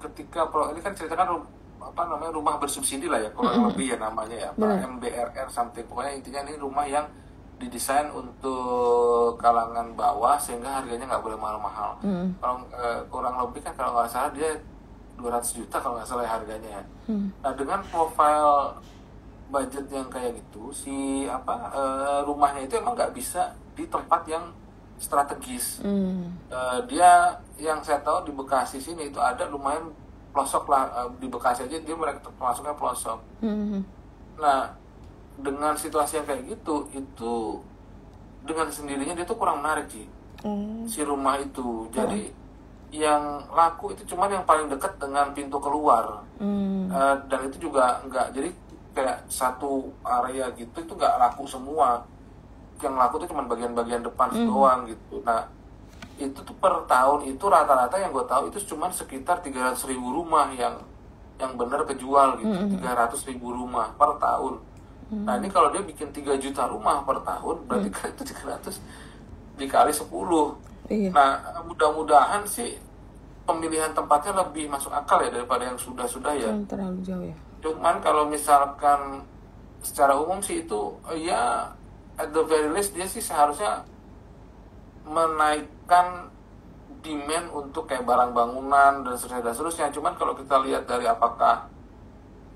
ketika ini kan ceritakan rumah bersubsidi lah ya, kurang lebih ya namanya ya, MBRR something. Pokoknya intinya ini rumah yang didesain untuk kalangan bawah sehingga harganya nggak boleh mahal-mahal. Kalau kurang lebih kan kalau nggak salah dia 200 juta kalau nggak salah harganya ya. Nah dengan profile budget yang kayak gitu, rumahnya itu emang nggak bisa di tempat yang strategis. Dia yang saya tahu di Bekasi sini itu ada lumayan pelosok lah, di Bekasi aja dia mereka masuknya pelosok. Nah dengan situasi yang kayak gitu, itu dengan sendirinya dia tuh kurang menarik sih si rumah itu. Jadi yang laku itu cuman yang paling dekat dengan pintu keluar. Dan itu juga nggak, jadi kayak satu area gitu itu nggak laku semua, yang laku itu cuma bagian-bagian depan doang gitu. Nah itu tuh per tahun itu rata-rata yang gue tahu itu cuma sekitar 300.000 rumah yang benar kejual gitu. 300.000 rumah per tahun. Nah ini kalau dia bikin 3 juta rumah per tahun, berarti kan itu 300 dikali 10. Iya. Nah mudah-mudahan sih pemilihan tempatnya lebih masuk akal ya daripada yang sudah-sudah ya. Terlalu jauh ya. Cuman kalau misalkan secara umum sih itu ya at the very least dia sih seharusnya menaikkan demand untuk kayak barang bangunan dan seterusnya. Cuman kalau kita lihat dari apakah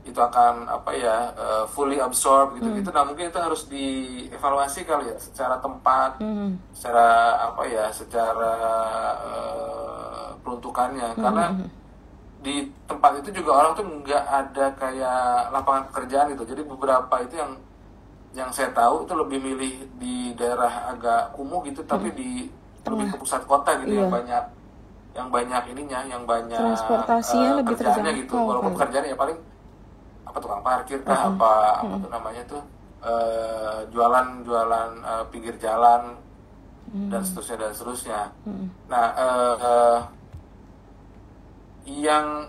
itu akan fully absorb gitu-gitu, nah mungkin itu harus dievaluasi kali ya secara tempat, secara peruntukannya, karena di tempat itu juga orang tuh nggak ada kayak lapangan pekerjaan gitu. Jadi beberapa itu yang saya tahu itu lebih milih di daerah agak kumuh gitu, tapi lebih ke pusat kota gitu, yang banyak ininya, yang banyak transportasinya lebih kerjaannya gitu. Walaupun pekerjaannya ya paling tukang parkir kah, apa tuh namanya tuh, jualan pinggir jalan dan seterusnya. Nah yang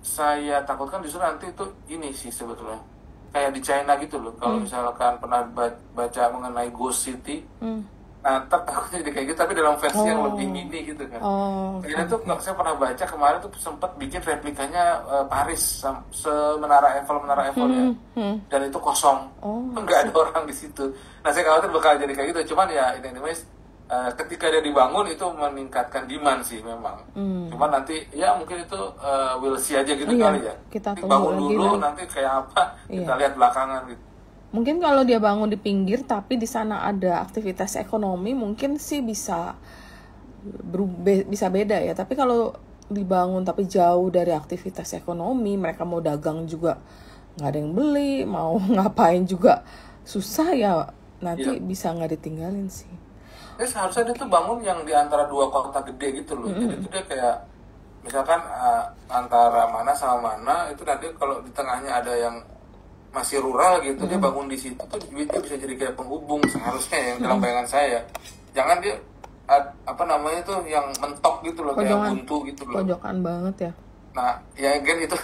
saya takutkan justru nanti itu ini sih sebetulnya kayak di China gitu loh. Kalau misalkan pernah baca mengenai Ghost City, nah takutnya jadi kayak gitu tapi dalam versi yang lebih mini gitu kan. Jadi tuh saya pernah baca kemarin tuh sempat bikin replikanya Paris semenara Eiffel ya, dan itu kosong, nggak ada orang di situ. Nah saya khawatir bakal jadi kayak gitu. Cuman ya anyways, ketika dia dibangun itu meningkatkan demand sih memang. Cuman nanti ya mungkin itu we'll see aja gitu kali ya. Kita bangun dulu nanti kayak apa kita lihat belakangan gitu. Mungkin kalau dia bangun di pinggir tapi di sana ada aktivitas ekonomi, mungkin sih bisa beda ya. Tapi kalau dibangun tapi jauh dari aktivitas ekonomi, mereka mau dagang juga nggak ada yang beli, mau ngapain juga susah ya, nanti bisa nggak ditinggalin sih. Ya seharusnya dia tuh bangun yang di antara dua kota gede gitu loh. Jadi itu dia kayak misalkan antara mana sama mana, itu nanti kalau di tengahnya ada yang masih rural gitu, dia bangun di situ tuh dia bisa jadi kayak penghubung seharusnya, yang dalam bayangan saya. Jangan dia tuh yang mentok gitu loh, kayak buntu gitu loh. Pojokan banget ya. Nah ya kan itu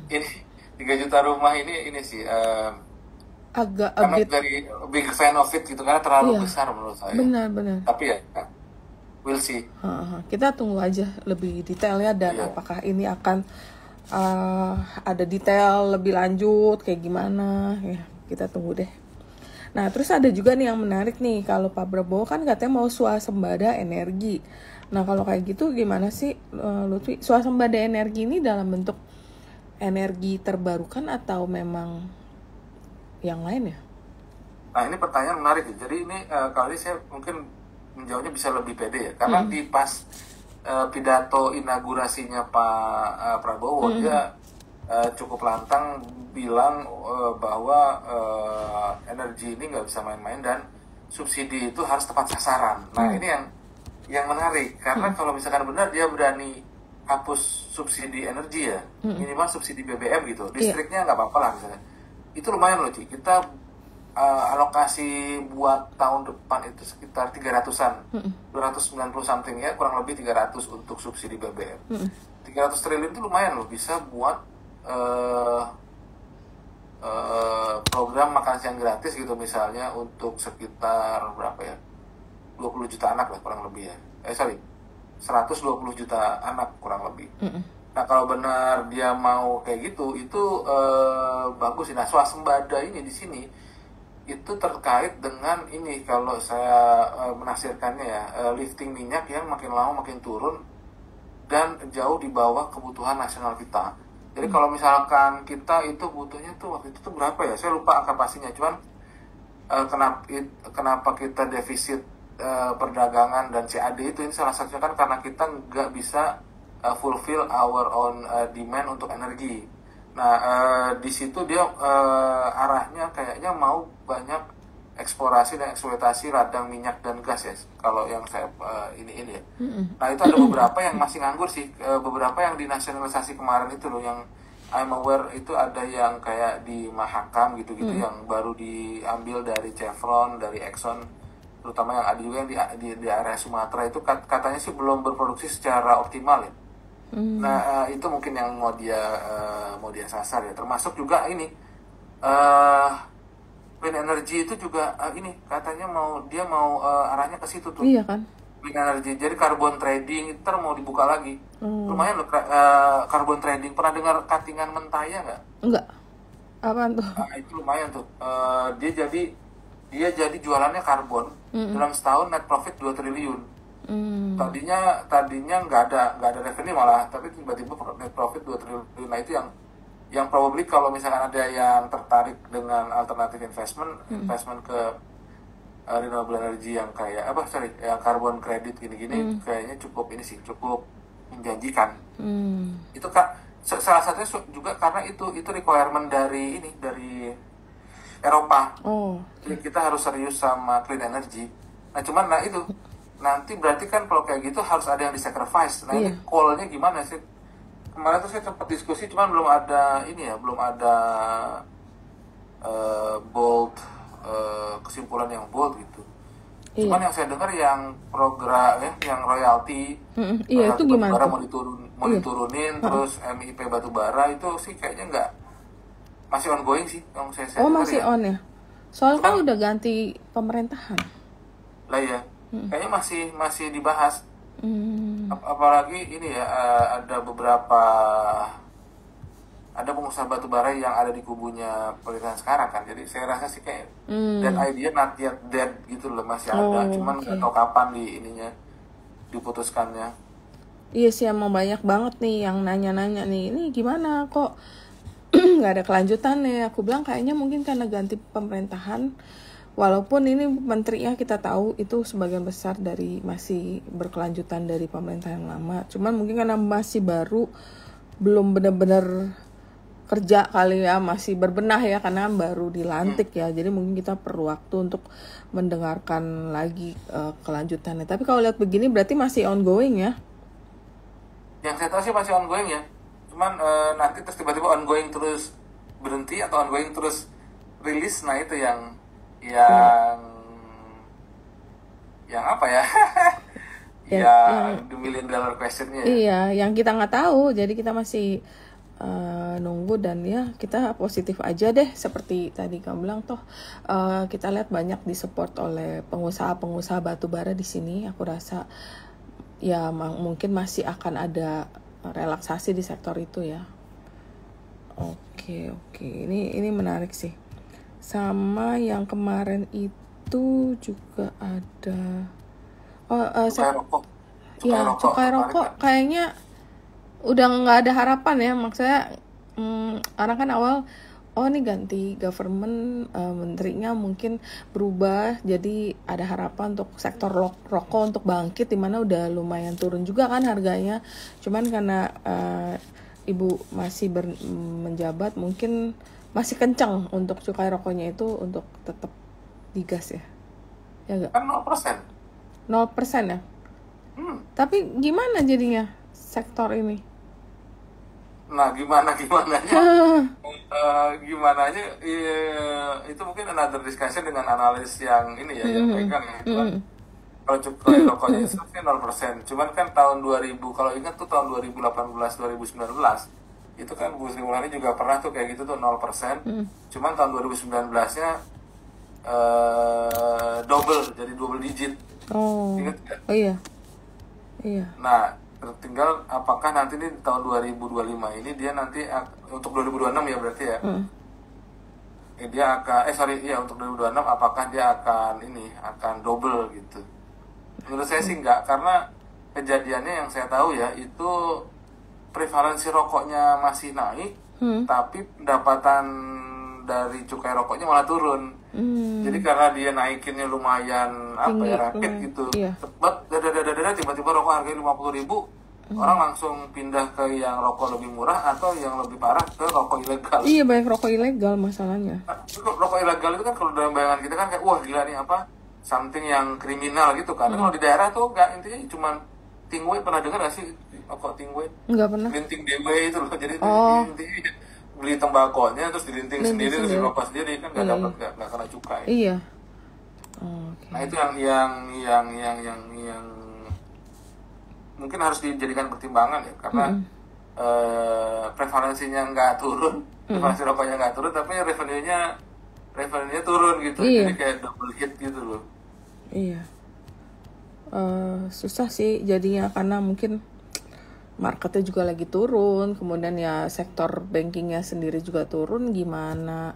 ini 3 juta rumah ini sih agak karena dari big fan of it gitu, karena terlalu besar menurut saya. Benar. Tapi ya we'll see. Kita tunggu aja lebih detailnya dan apakah ini akan ada detail lebih lanjut kayak gimana ya, kita tunggu deh. Nah terus ada juga nih yang menarik nih, kalau Pak Prabowo kan katanya mau swasembada energi. Nah kalau kayak gitu gimana sih Lutfi, swasembada energi ini dalam bentuk energi terbarukan atau memang yang lain ya? Nah ini pertanyaan menarik ya. Jadi ini kali ini saya mungkin menjawabnya bisa lebih pede ya, karena di pas pidato inaugurasinya Pak Prabowo, dia cukup lantang bilang bahwa energi ini nggak bisa main-main dan subsidi itu harus tepat sasaran. Nah ini yang menarik, karena kalau misalkan benar dia berani hapus subsidi energi ya, minimal subsidi BBM gitu, listriknya nggak apa-apa lah misalnya, itu lumayan loh Ci. Kita alokasi buat tahun depan itu sekitar 300-an, 290 something ya, kurang lebih 300 untuk subsidi BBM. 300 triliun itu lumayan loh, bisa buat program makan siang gratis gitu misalnya, untuk sekitar berapa ya, 20 juta anak lah kurang lebih ya. 120 juta anak kurang lebih. Nah kalau benar dia mau kayak gitu, itu bagus sih. Nah swasembada ini di sini itu terkait dengan ini, kalau saya menafsirkannya ya, lifting minyak yang makin lama makin turun dan jauh di bawah kebutuhan nasional kita. Jadi kalau misalkan kita itu butuhnya tuh waktu itu tuh berapa ya, saya lupa angka pastinya, cuman kenapa kita defisit perdagangan dan CAD itu, ini salah satunya kan karena kita nggak bisa fulfill our own demand untuk energi. Nah di situ dia arahnya kayaknya mau banyak eksplorasi dan eksploitasi ladang minyak dan gas ya. Kalau yang saya ini ya. Nah itu ada beberapa yang masih nganggur sih. Beberapa yang dinasionalisasi kemarin itu loh, yang I'm aware itu ada yang kayak di Mahakam gitu-gitu yang baru diambil dari Chevron, dari Exxon, terutama yang ada juga yang di area Sumatera itu katanya sih belum berproduksi secara optimal ya. Nah itu mungkin yang mau dia sasar ya. Termasuk juga ini clean energy itu juga ini katanya dia mau arahnya ke situ tuh. Iya kan? Clean energy, jadi carbon trading itu mau dibuka lagi. Lumayan loh carbon trading. Pernah dengar cuttingan Mentaya nggak? Enggak. Apaan tuh? Nah, itu lumayan tuh. Dia jadi jualannya karbon. Dalam setahun net profit 2 triliun. Tadinya nggak ada revenue malah, tapi tiba-tiba net profit 2 triliun. Nah itu yang probably kalau misalkan ada yang tertarik dengan alternatif investment ke renewable energy yang kayak yang carbon credit gini-gini, kayaknya cukup menjanjikan. Itu salah satunya juga karena itu requirement dari Eropa. Jadi kita harus serius sama clean energy. Nah cuman itu nanti berarti kan kalau kayak gitu harus ada yang di-sacrifice. Nah ini call-nya gimana sih? Kemarin tuh saya sempat diskusi, cuman belum ada bold kesimpulan yang bold gitu. Cuman yang saya dengar yang program yang royalti, itu gimana? Batubara mau diturunin, terus MIP batubara itu sih kayaknya masih ongoing sih yang saya masih ya. On ya. Soalnya kan udah ganti pemerintahan. Lah ya, kayaknya masih dibahas. Apalagi ini ya ada pengusaha batubara yang ada di kubunya pemerintahan sekarang kan, jadi saya rasa sih kayak that idea not yet dead gitu loh, masih ada, cuman nggak tahu kapan diputuskannya. Iya sih, emang banyak banget nih yang nanya-nanya nih, ini gimana kok nggak ada kelanjutannya. Aku bilang kayaknya mungkin karena ganti pemerintahan, walaupun ini menterinya kita tahu itu sebagian besar dari masih berkelanjutan dari pemerintahan yang lama, cuman mungkin karena masih baru, belum benar-benar kerja kali ya, masih berbenah ya, karena baru dilantik ya, jadi mungkin kita perlu waktu untuk mendengarkan lagi kelanjutannya. Tapi kalau lihat begini berarti masih ongoing ya? Yang saya tahu sih masih ongoing ya, cuman nanti terus tiba-tiba ongoing terus berhenti atau ongoing terus rilis, nah itu yang apa ya? The $1 million questionnya. Iya, yang kita nggak tahu, jadi kita masih nunggu, dan ya kita positif aja deh, seperti tadi kamu bilang toh kita lihat banyak disupport oleh pengusaha batubara di sini. Aku rasa ya mungkin masih akan ada relaksasi di sektor itu ya. Oke. Ini menarik sih. Sama yang kemarin itu juga ada cukai rokok kayaknya udah nggak ada harapan ya, maksudnya karena kan awal nih ganti government, menterinya mungkin berubah, jadi ada harapan untuk sektor rokok untuk bangkit, dimana udah lumayan turun juga kan harganya. Cuman karena ibu masih menjabat, mungkin masih kencang untuk cukai rokoknya itu untuk tetap digas ya gak? Kan 0%. 0% ya? Tapi gimana jadinya sektor ini? Nah gimananya itu mungkin another discussion dengan analis yang ini ya, yang pegang ya. Kalau cukai rokoknya itu 0%, cuman kan tahun 2000, kalau ingat tuh tahun 2018-2019 itu kan Bu Sri Mulyani juga pernah tuh kayak gitu tuh 0%. Cuman tahun 2019-nya double, jadi double digit. Ingat gak? Oh iya. Nah tinggal apakah nanti di tahun 2025 ini dia nanti untuk 2026 ya berarti ya. Dia akan untuk 2026 apakah dia akan double gitu. Menurut saya sih enggak, karena kejadiannya yang saya tahu ya itu prevalensi rokoknya masih naik, tapi pendapatan dari cukai rokoknya malah turun. Jadi karena dia naikinnya lumayan rapid gitu, tiba-tiba rokok harganya 50.000, orang langsung pindah ke yang rokok lebih murah atau yang lebih parah ke rokok ilegal. Iya, banyak rokok ilegal masalahnya. Nah, rokok ilegal itu kan kalau dalam bayangan kita kan kayak wah gila nih apa something yang kriminal gitu kan. Kalau di daerah tuh nggak, intinya cuma tingwe. Pernah dengar nggak sih rokok tingwe? Nggak pernah. Linting dewe itu loh. Jadi intinya beli tembakonya terus dilinting sendiri terus dirokok sendiri kan nggak dapat nggak kena cukai. Iya. Nah itu yang mungkin harus dijadikan pertimbangan ya, karena prevalensinya nggak turun, prevalensi rokoknya nggak turun, tapi revenue-nya turun gitu. Jadi kayak double hit gitu loh. Iya. Susah sih jadinya karena mungkin marketnya juga lagi turun, kemudian ya sektor bankingnya sendiri juga turun, gimana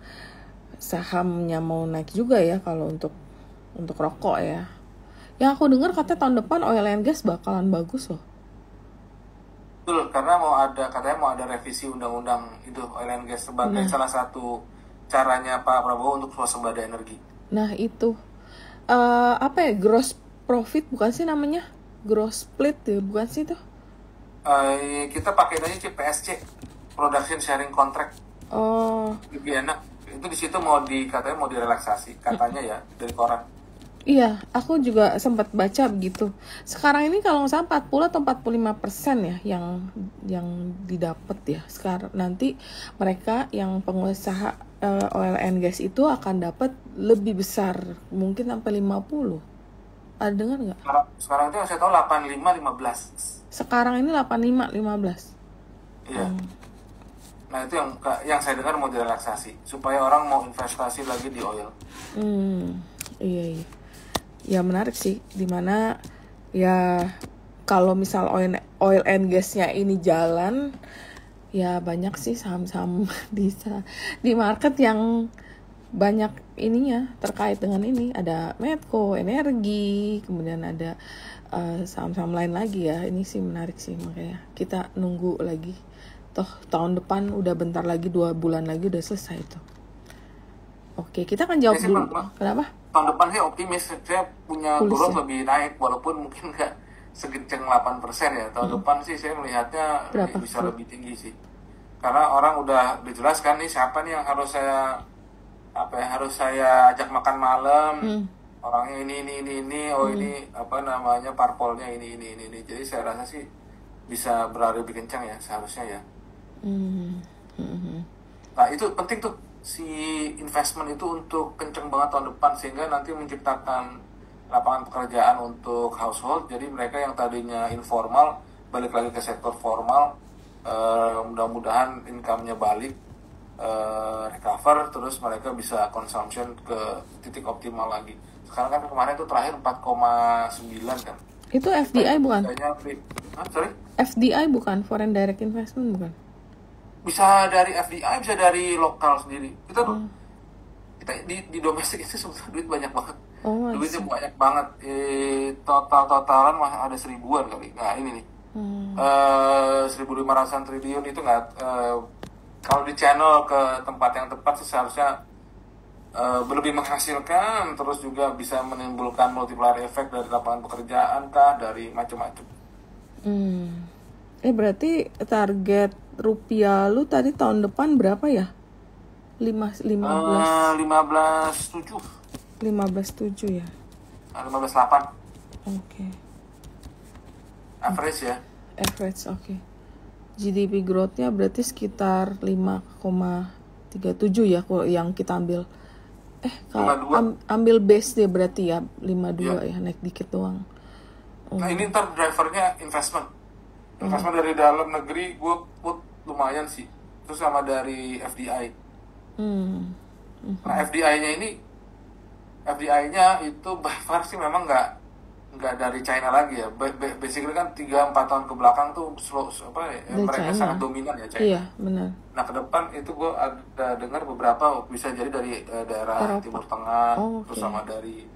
sahamnya mau naik juga ya kalau untuk rokok ya. Yang aku dengar katanya tahun depan oil and gas bakalan bagus loh. Betul, karena katanya mau ada revisi undang-undang itu oil and gas sebagai salah satu caranya Pak Prabowo untuk swasembada energi. Nah itu apa ya, gross profit bukan sih namanya, gross split ya bukan sih itu? Kita pakai aja PSC, Production Sharing Contract. Lebih enak. Itu di situ katanya mau direlaksasi katanya ya dari koran. Iya, aku juga sempat baca begitu. Sekarang ini kalau nggak salah 40 atau 45% ya yang didapat ya. Sekarang nanti mereka yang pengusaha oil and gas itu akan dapat lebih besar, mungkin sampai 50. Ada dengar nggak? Sekarang itu yang saya tahu 85-15. Sekarang ini 85-15. Iya. Nah itu yang saya dengar mau direlaksasi supaya orang mau investasi lagi di oil. Iya. Ya menarik sih, dimana ya kalau misal oil and gasnya ini jalan, ya banyak sih saham-saham di market yang banyak ininya terkait dengan ini. Ada Medco, Energi, kemudian ada saham-saham lain lagi ya. Ini sih menarik sih, makanya kita nunggu lagi. Toh tahun depan udah bentar lagi, 2 bulan lagi udah selesai itu. Oke, kita akan jawab dulu. Kenapa? Tahun depan saya optimis, saya punya growth lebih naik walaupun mungkin nggak segenceng 8% ya. Tahun depan sih saya melihatnya bisa lebih tinggi sih. Karena orang udah dijelaskan nih siapa nih yang harus saya ajak makan malam. Orangnya ini, ini apa namanya parpolnya ini. Jadi saya rasa sih bisa berlari lebih kencang ya seharusnya ya. Nah itu penting tuh, si investment itu untuk kenceng banget tahun depan sehingga nanti menciptakan lapangan pekerjaan untuk household. Jadi mereka yang tadinya informal balik lagi ke sektor formal, mudah-mudahan income-nya balik, recover, terus mereka bisa consumption ke titik optimal lagi. Sekarang kan kemarin itu terakhir 4,9 kan. Itu FDI bukan? Sorry? FDI bukan, foreign direct investment bukan? Bisa dari FDI, bisa dari lokal sendiri. Kita di domestik itu sebetulnya duit banyak banget. Duitnya banyak banget. Totalan mah ada 1000-an kali. Nah ini nih, 1.500 triliun itu nggak. Kalau di channel ke tempat yang tepat sih seharusnya lebih menghasilkan, terus juga bisa menimbulkan multiplier effect dari lapangan pekerjaan kah, dari macam-macam. Berarti target rupiah lu tadi tahun depan berapa ya? 15.7 ya? 15.8. Oke. Average ya? Average, oke. GDP growth-nya berarti sekitar 5,37 ya kalau yang kita ambil. Kalau ambil base deh berarti ya 52 ya, naik dikit doang. Nah ini ntar drivernya investment dari dalam negeri gue put lumayan sih, terus sama dari FDI. Nah FDI-nya itu by far sih memang nggak dari China lagi ya. Basically kan 3-4 tahun ke belakang tuh mereka China. Sangat dominan ya China. Iya benar. Nah ke depan itu gue ada dengar beberapa bisa jadi dari daerah Eropa. Timur Tengah, terus sama dari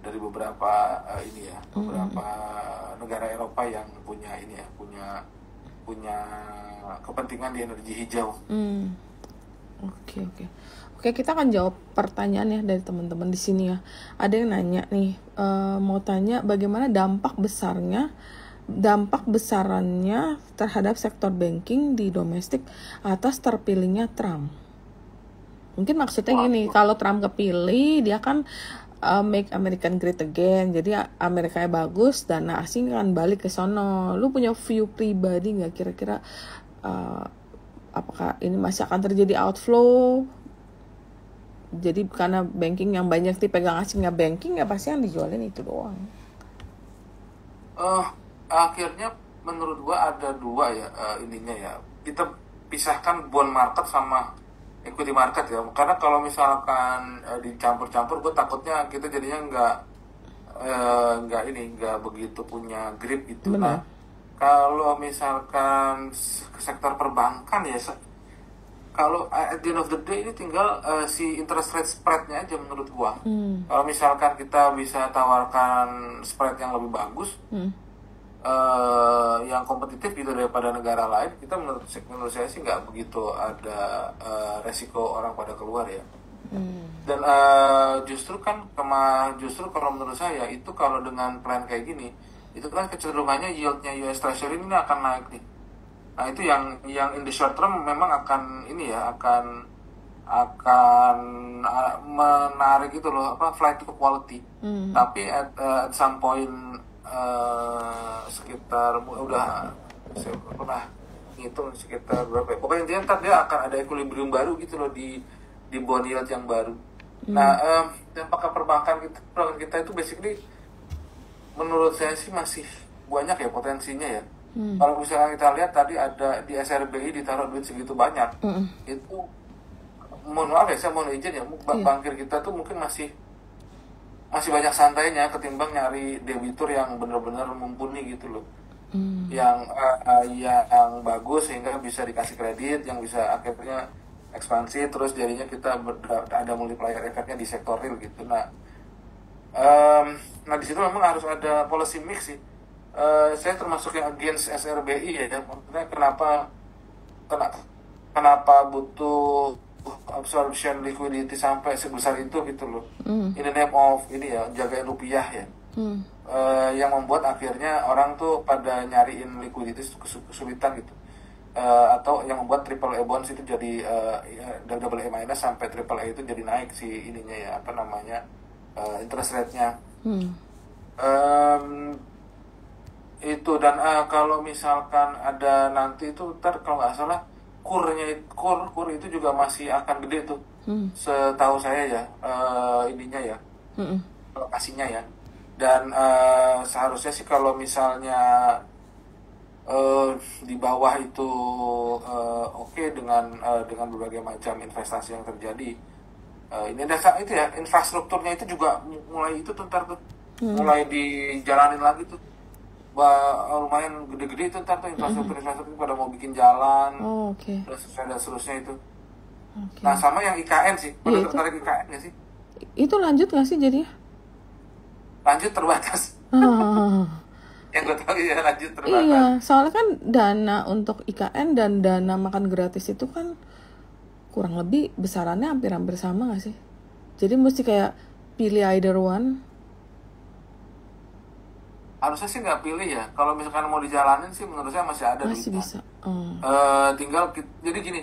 beberapa beberapa negara Eropa yang punya punya kepentingan di energi hijau. Oke, kita akan jawab pertanyaan ya dari teman-teman di sini ya. Ada yang nanya nih, mau tanya bagaimana dampak besarnya dampak besarannya terhadap sektor banking di domestik atas terpilihnya Trump. Mungkin maksudnya gini, kalau Trump kepilih, dia kan make American great again. Jadi Amerikanya bagus, dana asing kan balik ke sono. Lu punya view pribadi nggak kira-kira apakah ini masih akan terjadi outflow? Jadi karena banking yang banyak dipegang asingnya banking, ya pasti yang dijualin itu doang. Akhirnya menurut gua ada dua ya, ininya ya. Kita pisahkan bond market sama equity market ya. Karena kalau misalkan dicampur-campur, gue takutnya kita jadinya nggak begitu punya grip gitu. Benar. Nah, kalau misalkan ke sektor perbankan ya, kalau at the end of the day ini tinggal si interest rate spreadnya aja menurut gua. Kalau misalkan kita bisa tawarkan spread yang lebih bagus, yang kompetitif gitu daripada negara lain, kita menurut saya sih nggak begitu ada resiko orang pada keluar ya. Dan justru kalau menurut saya itu kalau dengan plan kayak gini, itu kan kecenderungannya yieldnya US Treasury ini akan naik nih. Nah itu yang in the short term memang akan menarik itu loh, flight to quality. Tapi at some point sekitar saya pernah ngitung sekitar berapa ya, pokoknya intinya ntar dia akan ada equilibrium baru gitu loh di bond yield yang baru. Nah apakah perbankan kita itu basically menurut saya sih masih banyak ya potensinya ya. Kalau misalnya kita lihat tadi ada di SRBI ditaruh duit segitu banyak, itu mohon maaf ya, saya mohon izin ya, bankir kita tuh mungkin masih banyak santainya ketimbang nyari debitur yang benar-benar mumpuni gitu loh, yang bagus sehingga bisa dikasih kredit, yang bisa akhirnya ekspansi, terus jadinya kita ada multiplier efeknya di sektor real gitu. Nah di situ memang harus ada policy mix sih. Saya termasuk yang against SRBI ya, maksudnya kenapa butuh absorption liquidity sampai sebesar itu gitu loh, in the name of ini ya, jagain rupiah ya, yang membuat akhirnya orang tuh pada nyariin liquidity kesulitan gitu, atau yang membuat triple A bonds itu jadi double A minus sampai triple A itu jadi naik si ininya ya, interest rate-nya. Itu dan kalau misalkan ada nanti itu ntar kalau nggak salah kur itu juga masih akan gede tuh, setahu saya ya, ininya ya, lokasinya ya. Dan seharusnya sih kalau misalnya di bawah itu oke dengan berbagai macam investasi yang terjadi, ini dasar itu ya, infrastrukturnya itu juga mulai itu ntar tuh mulai dijalanin lagi tuh. Lumayan gede-gede itu ntar tuh infrastruktur pada mau bikin jalan, dan seterusnya itu. Nah sama yang IKN sih, pada tertarik IKN nggak sih? Itu lanjut nggak sih jadinya? Lanjut terbatas. Yang gue tahu ya lanjut terbatas. Iya, soalnya kan dana untuk IKN dan dana makan gratis itu kan kurang lebih besarannya hampir-hampir sama nggak sih? Jadi mesti kayak pilih either one. Harusnya sih nggak pilih ya. Kalau misalkan mau dijalanin sih menurut saya masih ada. Masih bisa. Tinggal jadi gini.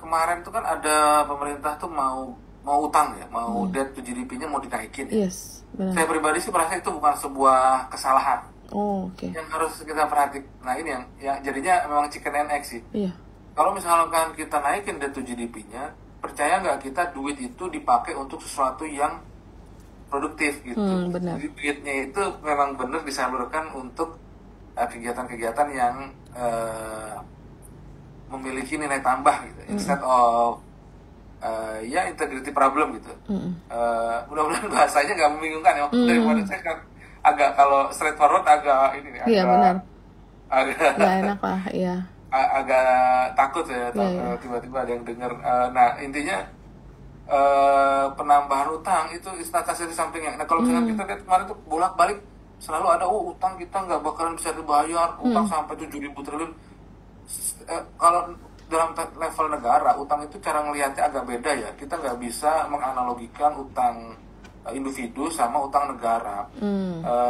Kemarin tuh kan ada pemerintah tuh mau utang ya, mau debt to GDP-nya mau dinaikin. Ya. Yes, benar. Saya pribadi sih merasa itu bukan sebuah kesalahan. Yang harus kita perhatikan. Nah ini yang jadinya memang chicken and egg sih. Iya. Kalau misalkan kita naikin debt to GDP-nya, percaya nggak kita duit itu dipakai untuk sesuatu yang produktif gitu. Benar. Jadi duitnya itu memang benar disalurkan untuk kegiatan-kegiatan yang memiliki nilai tambah gitu, instead of integrity problem gitu. Mudah-mudahan bahasanya nggak membingungkan ya. Daripada saya kan agak, kalau straightforward agak ini nih, iya, benar. Agak nggak enak lah, iya. Agak takut ya, tiba-tiba ada yang dengar. Nah intinya penambahan utang itu istilah di sampingnya. Nah kalau misalkan kita lihat kemarin tuh bolak-balik selalu ada utang kita nggak bakalan bisa dibayar, utang sampai 7.000 triliun. Kalau dalam level negara utang itu cara ngelihatnya agak beda ya. Kita nggak bisa menganalogikan utang individu sama utang negara.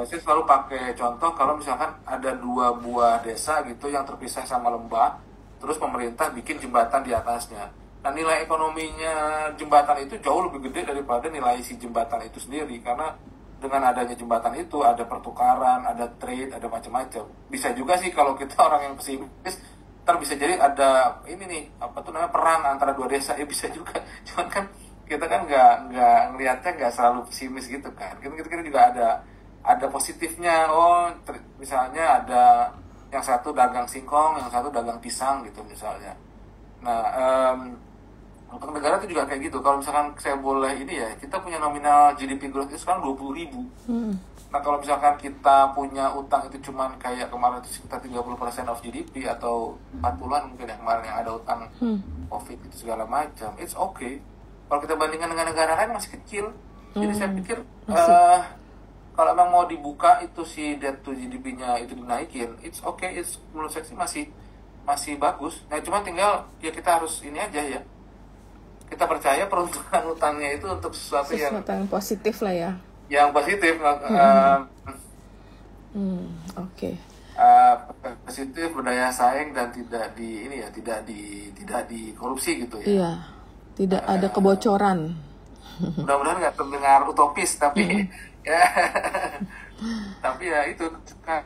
Saya selalu pakai contoh kalau misalkan ada 2 buah desa gitu yang terpisah sama lembah, terus pemerintah bikin jembatan di atasnya. Nah, nilai ekonominya jembatan itu jauh lebih gede daripada nilai si jembatan itu sendiri, karena dengan adanya jembatan itu ada pertukaran, ada trade, ada macam-macam. Bisa juga sih kalau kita orang yang pesimis, ntar bisa jadi ada ini nih perang antara 2 desa, ya bisa juga. Cuman kan kita kan nggak ngelihatnya nggak selalu pesimis gitu kan. Kita juga ada positifnya. Misalnya ada yang satu dagang singkong, yang satu dagang pisang gitu misalnya. Nah, untuk negara itu juga kayak gitu. Kalau misalkan saya boleh ini ya, kita punya nominal GDP growth itu sekarang 20.000. Nah, kalau misalkan kita punya utang itu cuman kayak kemarin itu sekitar 30% of GDP atau 40-an mungkin ya kemarin yang ada utang COVID itu segala macam, it's okay. Kalau kita bandingkan dengan negara lain masih kecil. Jadi saya pikir kalau memang mau dibuka itu si debt to GDP-nya itu dinaikin, it's okay. Menurut saya sih masih bagus. Nah, cuma tinggal ya kita harus ini aja ya. Kita percaya peruntukan utangnya itu untuk sesuatu yang positif lah ya. Yang positif. Oke. Positif, berdaya saing dan tidak di korupsi gitu ya. Iya. Tidak ada kebocoran. Mudah-mudahan nggak terdengar utopis, tapi ya tapi ya itu kan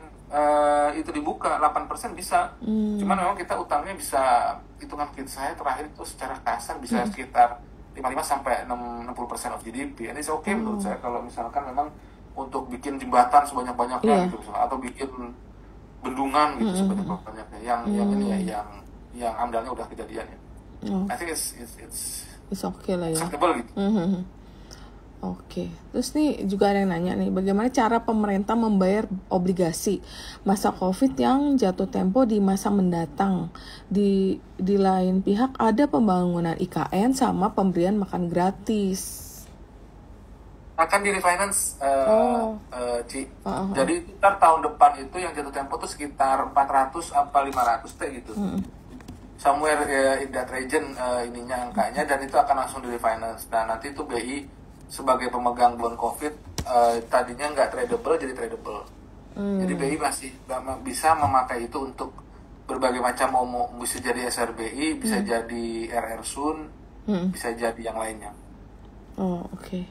itu dibuka 8% bisa. Cuman memang kita utangnya bisa, hitungan saya terakhir itu secara kasar bisa sekitar 55 sampai 60% of GDP. Ini oke menurut saya kalau misalkan memang untuk bikin jembatan sebanyak-banyaknya gitu misalnya, atau bikin bendungan gitu sebanyak-banyaknya yang ini ya yang amdalnya udah kejadian ya. I think it's okay lah ya. Acceptable gitu. Oke. Terus nih juga ada yang nanya nih, bagaimana cara pemerintah membayar obligasi masa COVID yang jatuh tempo di masa mendatang? Di lain pihak ada pembangunan IKN sama pemberian makan gratis. Akan di refinance, Ci. Jadi ntar tahun depan itu yang jatuh tempo tuh sekitar 400 apa 500 gitu. Somewhere in that region ininya angkanya, dan itu akan langsung di refinance. Nah, nanti itu BI sebagai pemegang bond COVID tadinya nggak tradable jadi tradable. Jadi BI masih bisa memakai itu untuk berbagai macam, bisa jadi SRBI, bisa jadi RR Sun, bisa jadi yang lainnya. Oke.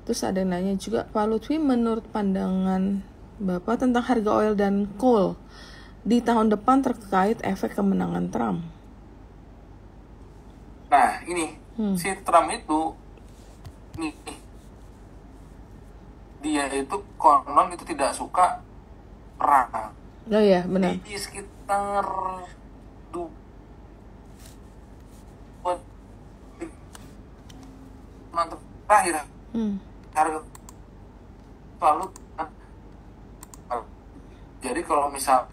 Terus ada yang nanya juga, Pak Lutfi, menurut pandangan Bapak tentang harga oil dan coal di tahun depan terkait efek kemenangan Trump. Nah, ini si Trump itu nih, dia itu konon itu tidak suka perang. Oh iya, benar. Di sekitar terakhir harga lalu. Jadi kalau misal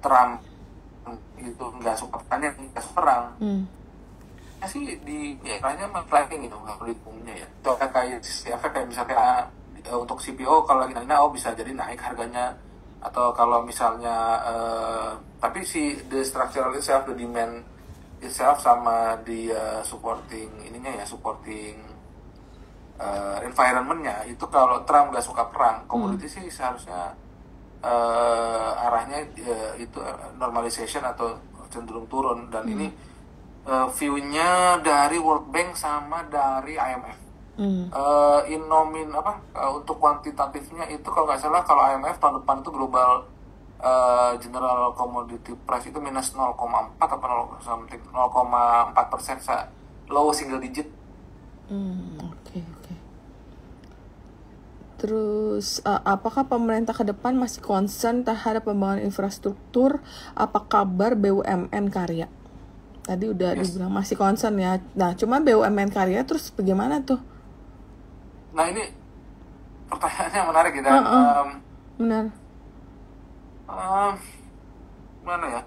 Trump itu nggak suka perang, sih di eranya McLaren gitu, nggak perlu umumnya ya. Itu kayak misalnya untuk CPO kalau lagi naik, bisa jadi naik harganya, atau kalau misalnya tapi si the structural itself, the demand itself sama di supporting environmentnya itu, kalau Trump nggak suka perang, komoditi sih seharusnya arahnya itu normalization atau cenderung turun. Dan ini view-nya dari World Bank sama dari IMF. Untuk kuantitatifnya itu kalau nggak salah, kalau IMF tahun depan itu global general commodity price itu minus 0,4 apa 0,4%, low single digit. Oke. Terus apakah pemerintah ke depan masih concern terhadap pembangunan infrastruktur? Apa kabar BUMN karya? Tadi udah dibilang masih concern ya. Nah, cuma BUMN karya terus bagaimana tuh? Nah, ini pertanyaannya menarik ya. Benar. Mana ya?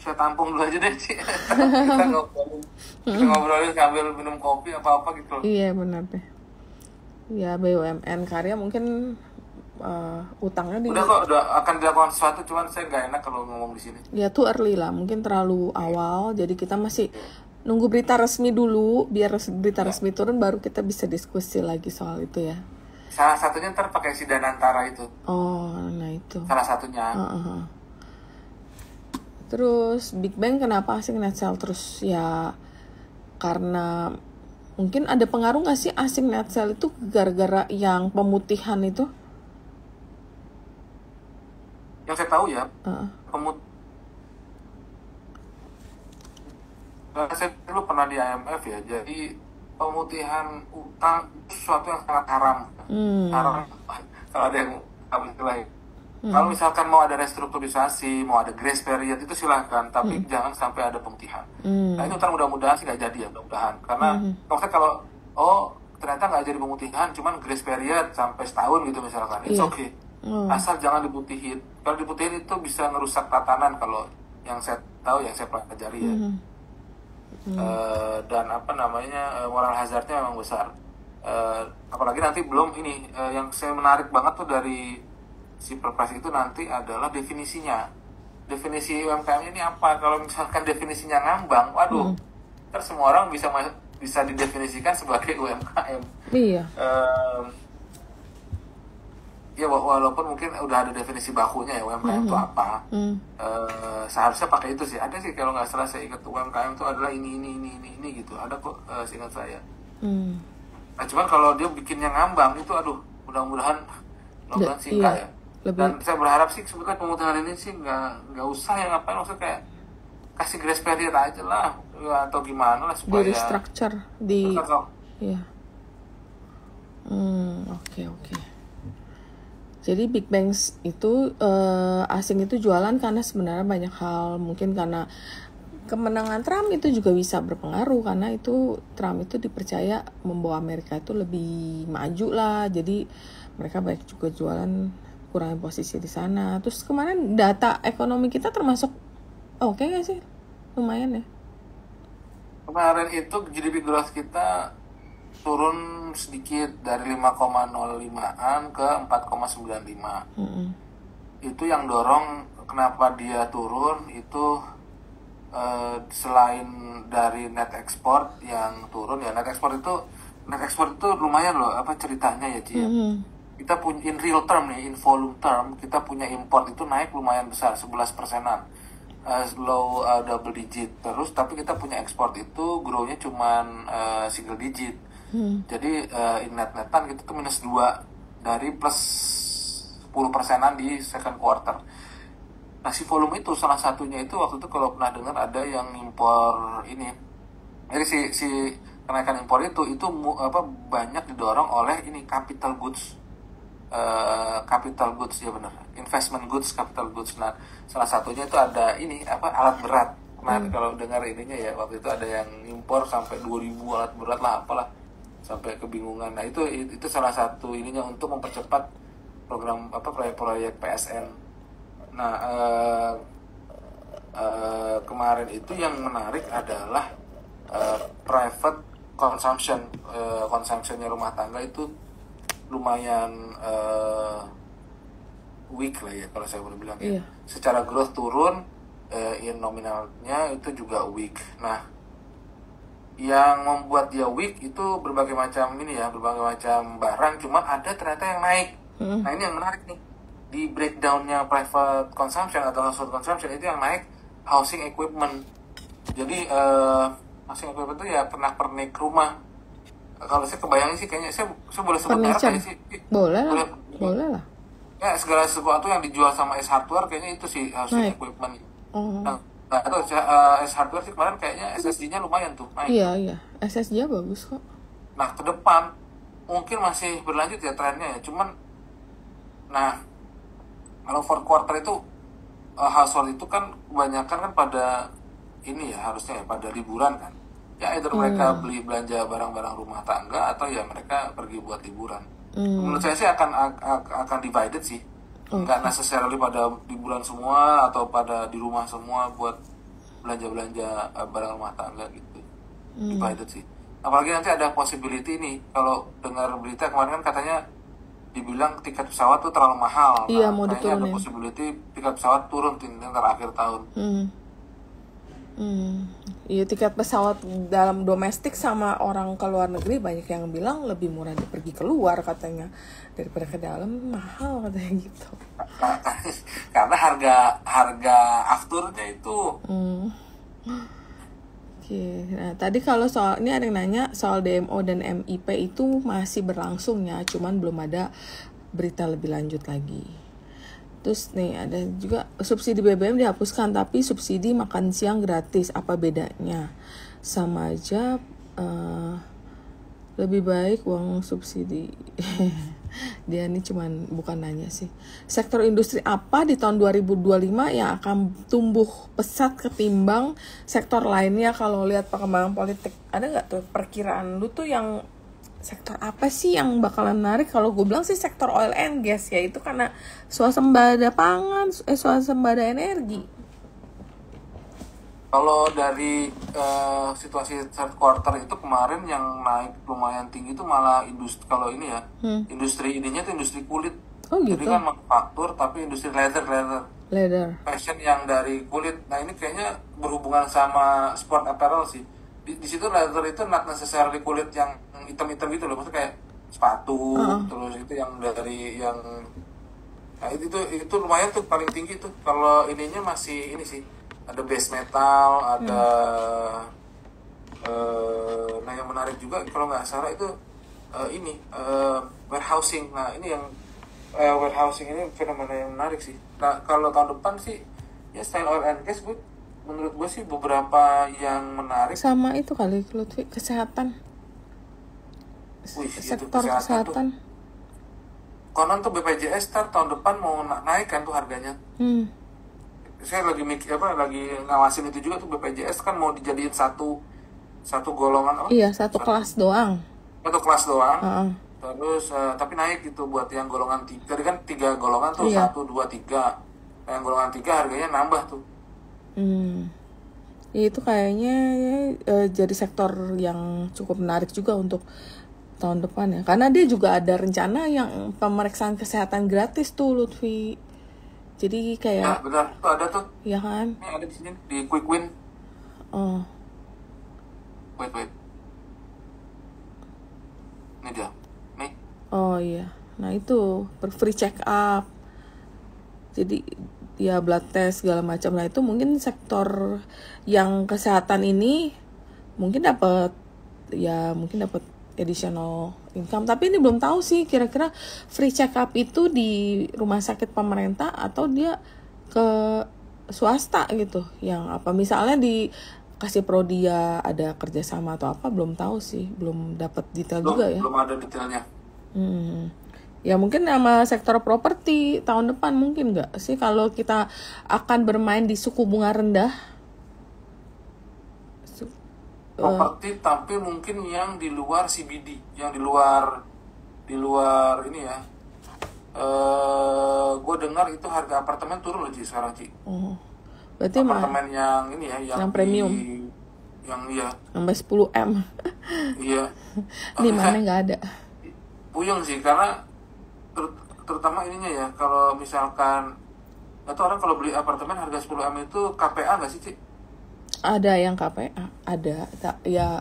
Saya tampung dulu aja deh, Ci. Kita ngobrolin sambil minum kopi apa gitu. Iya, benar deh. Ya, BUMN karya mungkin utangnya Udah kok, udah akan dilakukan sesuatu, cuman saya nggak enak kalau ngomong di sini. ya too early lah, mungkin terlalu awal, jadi kita masih nunggu berita resmi dulu, biar berita resmi turun baru kita bisa diskusi lagi soal itu ya. Salah satunya ntar pakai si Danantara itu. Oh, nah itu. Salah satunya. Terus Big Bang kenapa asing net sell terus ya? Karena mungkin ada pengaruh nggak sih asing net sell itu gara-gara yang pemutihan itu? Yang saya tahu ya, saya dulu pernah di IMF ya, jadi pemutihan utang itu sesuatu yang sangat haram. Haram kalau ada yang istilahnya. Kalau misalkan mau ada restrukturisasi, mau ada grace period itu silahkan, tapi jangan sampai ada pemutihan. Nah itu ntar mudah-mudahan sih nggak jadi ya, mudah-mudahan. Karena maksudnya kalau ternyata nggak jadi pemutihan, cuman grace period sampai setahun gitu misalkan, it's okay. Asal jangan diputihin. Kalau diputihin itu bisa ngerusak tatanan, kalau yang saya tahu, yang saya pelajari ya. Dan moral hazardnya memang besar. Apalagi nanti belum ini yang saya menarik banget tuh dari si perpres itu nanti adalah definisinya. Definisi UMKM ini apa? Kalau misalkan definisinya ngambang, waduh, ntar semua orang bisa didefinisikan sebagai UMKM. Iya. Ya walaupun mungkin udah ada definisi bakunya ya UMKM itu apa. Seharusnya pakai itu sih. Ada sih kalau nggak salah saya ingat UMKM itu adalah ini gitu. Ada kok seingat saya. Nah cuman kalau dia bikinnya ngambang itu aduh, mudah-mudahan sih enggak ya. Dan saya berharap sih sebetulnya pemutihan ini sih nggak usah ya, ngapain, maksudnya kayak kasih grace period aja lah atau gimana lah supaya di restructure iya. Oke. Jadi Big Bang itu asing itu jualan karena sebenarnya banyak hal, mungkin karena kemenangan Trump itu juga bisa berpengaruh, karena itu Trump itu dipercaya membawa Amerika itu lebih maju lah, jadi mereka banyak juga jualan kurangin posisi di sana. Terus kemarin data ekonomi kita termasuk oke nggak sih? Lumayan ya. Kemarin itu GDP growth kita turun sedikit dari 5,05an ke 4,95. Itu yang dorong kenapa dia turun itu selain dari net export yang turun ya. Net export itu lumayan loh ceritanya ya Ci. Kita punya in real term nih, in volume term kita punya import itu naik lumayan besar 11%-an. Low double digit terus, tapi kita punya ekspor itu grow-nya cuman single digit. Jadi net-netan gitu tuh minus 2 dari plus 10%-an di second quarter. Nah si volume itu salah satunya itu waktu itu kalau pernah dengar ada yang impor ini. Jadi si kenaikan impor itu banyak didorong oleh ini capital goods. Capital goods ya benar, investment goods, capital goods. Nah salah satunya itu ada ini alat berat. Nah kalau dengar ininya ya, waktu itu ada yang impor sampai 2.000 alat berat lah apalah, sampai kebingungan. Nah itu salah satu ininya untuk mempercepat program proyek-proyek PSN. Nah kemarin itu yang menarik adalah private consumption, consumptionnya rumah tangga itu lumayan weak lah ya kalau saya boleh bilang. Iya. Secara growth turun, in nominalnya itu juga weak. Nah yang membuat dia weak itu berbagai macam barang, cuman ada ternyata yang naik. Nah ini yang menarik nih, di breakdownnya private consumption atau household consumption itu yang naik housing equipment. Jadi housing equipment itu ya pernak-pernik rumah. Kalau saya kebayangin sih kayaknya saya boleh sebut merek ya sih. Boleh lah. Ya segala sesuatu yang dijual sama S Hardware kayaknya itu sih housing equipment. Nah itu S Hardware sih kemarin kayaknya SSD-nya lumayan tuh naik. Iya SSD-nya bagus kok. Nah ke depan mungkin masih berlanjut ya trennya ya, cuman nah kalau fourth quarter itu household itu kan kebanyakan kan pada ini ya, harusnya ya pada liburan kan. Ya either mereka beli belanja barang-barang rumah tangga atau ya mereka pergi buat liburan. Menurut saya sih akan divided sih. Nggak necessarily pada liburan semua atau pada di rumah semua buat belanja-belanja barang rumah tangga gitu. Divided sih. Apalagi nanti ada possibility nih, kalau dengar berita kemarin kan katanya dibilang tiket pesawat tuh terlalu mahal. Iya, Nah, mau kayaknya ada diturunin. possibility tiket pesawat turun ntar akhir tahun. Iya, tiket pesawat dalam domestik sama orang ke luar negeri banyak yang bilang lebih murah dia pergi keluar katanya daripada ke dalam, mahal katanya gitu. Karena harga afturnya itu. Oke, nah tadi kalau soal ini ada yang nanya soal DMO dan MIP itu masih berlangsung ya, cuman belum ada berita lebih lanjut lagi. Terus nih ada juga subsidi BBM dihapuskan tapi subsidi makan siang gratis, apa bedanya? Sama aja, lebih baik uang subsidi. Dia ini cuman bukan nanya sih. Sektor industri apa di tahun 2025 yang akan tumbuh pesat ketimbang sektor lainnya kalau lihat perkembangan politik? Ada nggak tuh perkiraan lu tuh yang sektor apa sih yang bakalan menarik? Kalau gue bilang sih sektor oil and gas ya, itu karena swasembada pangan, swasembada energi. Kalau dari situasi third quarter itu kemarin yang naik lumayan tinggi itu malah industri, kalau ini ya, industri ininya tuh industri kulit. Oh gitu. Jadi kan manufaktur tapi industri leather fashion yang dari kulit. Nah ini kayaknya berhubungan sama sport apparel sih. Di situ leather itu not necessarily kulit yang hitam-hitam gitu loh, maksudnya kayak sepatu, terus itu yang dari yang, nah itu lumayan tuh paling tinggi tuh. Kalau ininya masih ini sih, ada base metal, ada nah yang menarik juga kalau nggak salah itu ini warehousing. Nah ini yang warehousing ini fenomena yang menarik sih. Nah kalau tahun depan sih ya selain oil and gas, menurut gue sih beberapa yang menarik. Sama itu kali Lutfi, kesehatan. Sektor kesehatan. Konon tuh BPJS tahun depan mau naik kan tuh harganya. Saya lagi lagi ngawasin itu juga tuh, BPJS kan mau dijadiin satu golongan. Iya, satu kelas doang. Satu kelas doang. Terus tapi naik gitu buat yang golongan 3. Tadi kan 3 golongan tuh, 1, 2, 3. Nah, yang golongan 3 harganya nambah tuh. Itu kayaknya jadi sektor yang cukup menarik juga untuk tahun depan ya. Karena dia juga ada rencana yang pemeriksaan kesehatan gratis tuh Lutfi. Jadi kayak ya benar, tuh ada tuh. Iya kan? Ini ada di sini di Quick Win. Wait. Ini dia. Nih. Oh iya. Nah itu free check up. Jadi ya blood test segala macam. Nah itu mungkin sektor yang kesehatan ini mungkin dapat additional income. Tapi ini belum tahu sih kira-kira free check up itu di rumah sakit pemerintah atau dia ke swasta gitu. Yang apa misalnya dikasih Prodia ada kerjasama atau apa, belum tahu sih, belum dapat detail juga ya. Belum ada detailnya. Ya mungkin sama sektor properti tahun depan mungkin nggak sih kalau kita akan bermain di suku bunga rendah. Properti tapi mungkin yang di luar CBD, yang di luar ini ya. Gue dengar itu harga apartemen turun loh Ci sekarang Ci. Berarti apartemen yang ini ya, yang premium. Yang sampai 10 M. Iya. Di mana nggak ada. Puyeng sih karena terutama ininya ya, kalau misalkan atau orang kalau beli apartemen harga 10 M itu KPA nggak sih Ci? Ada yang KPA, ada ya,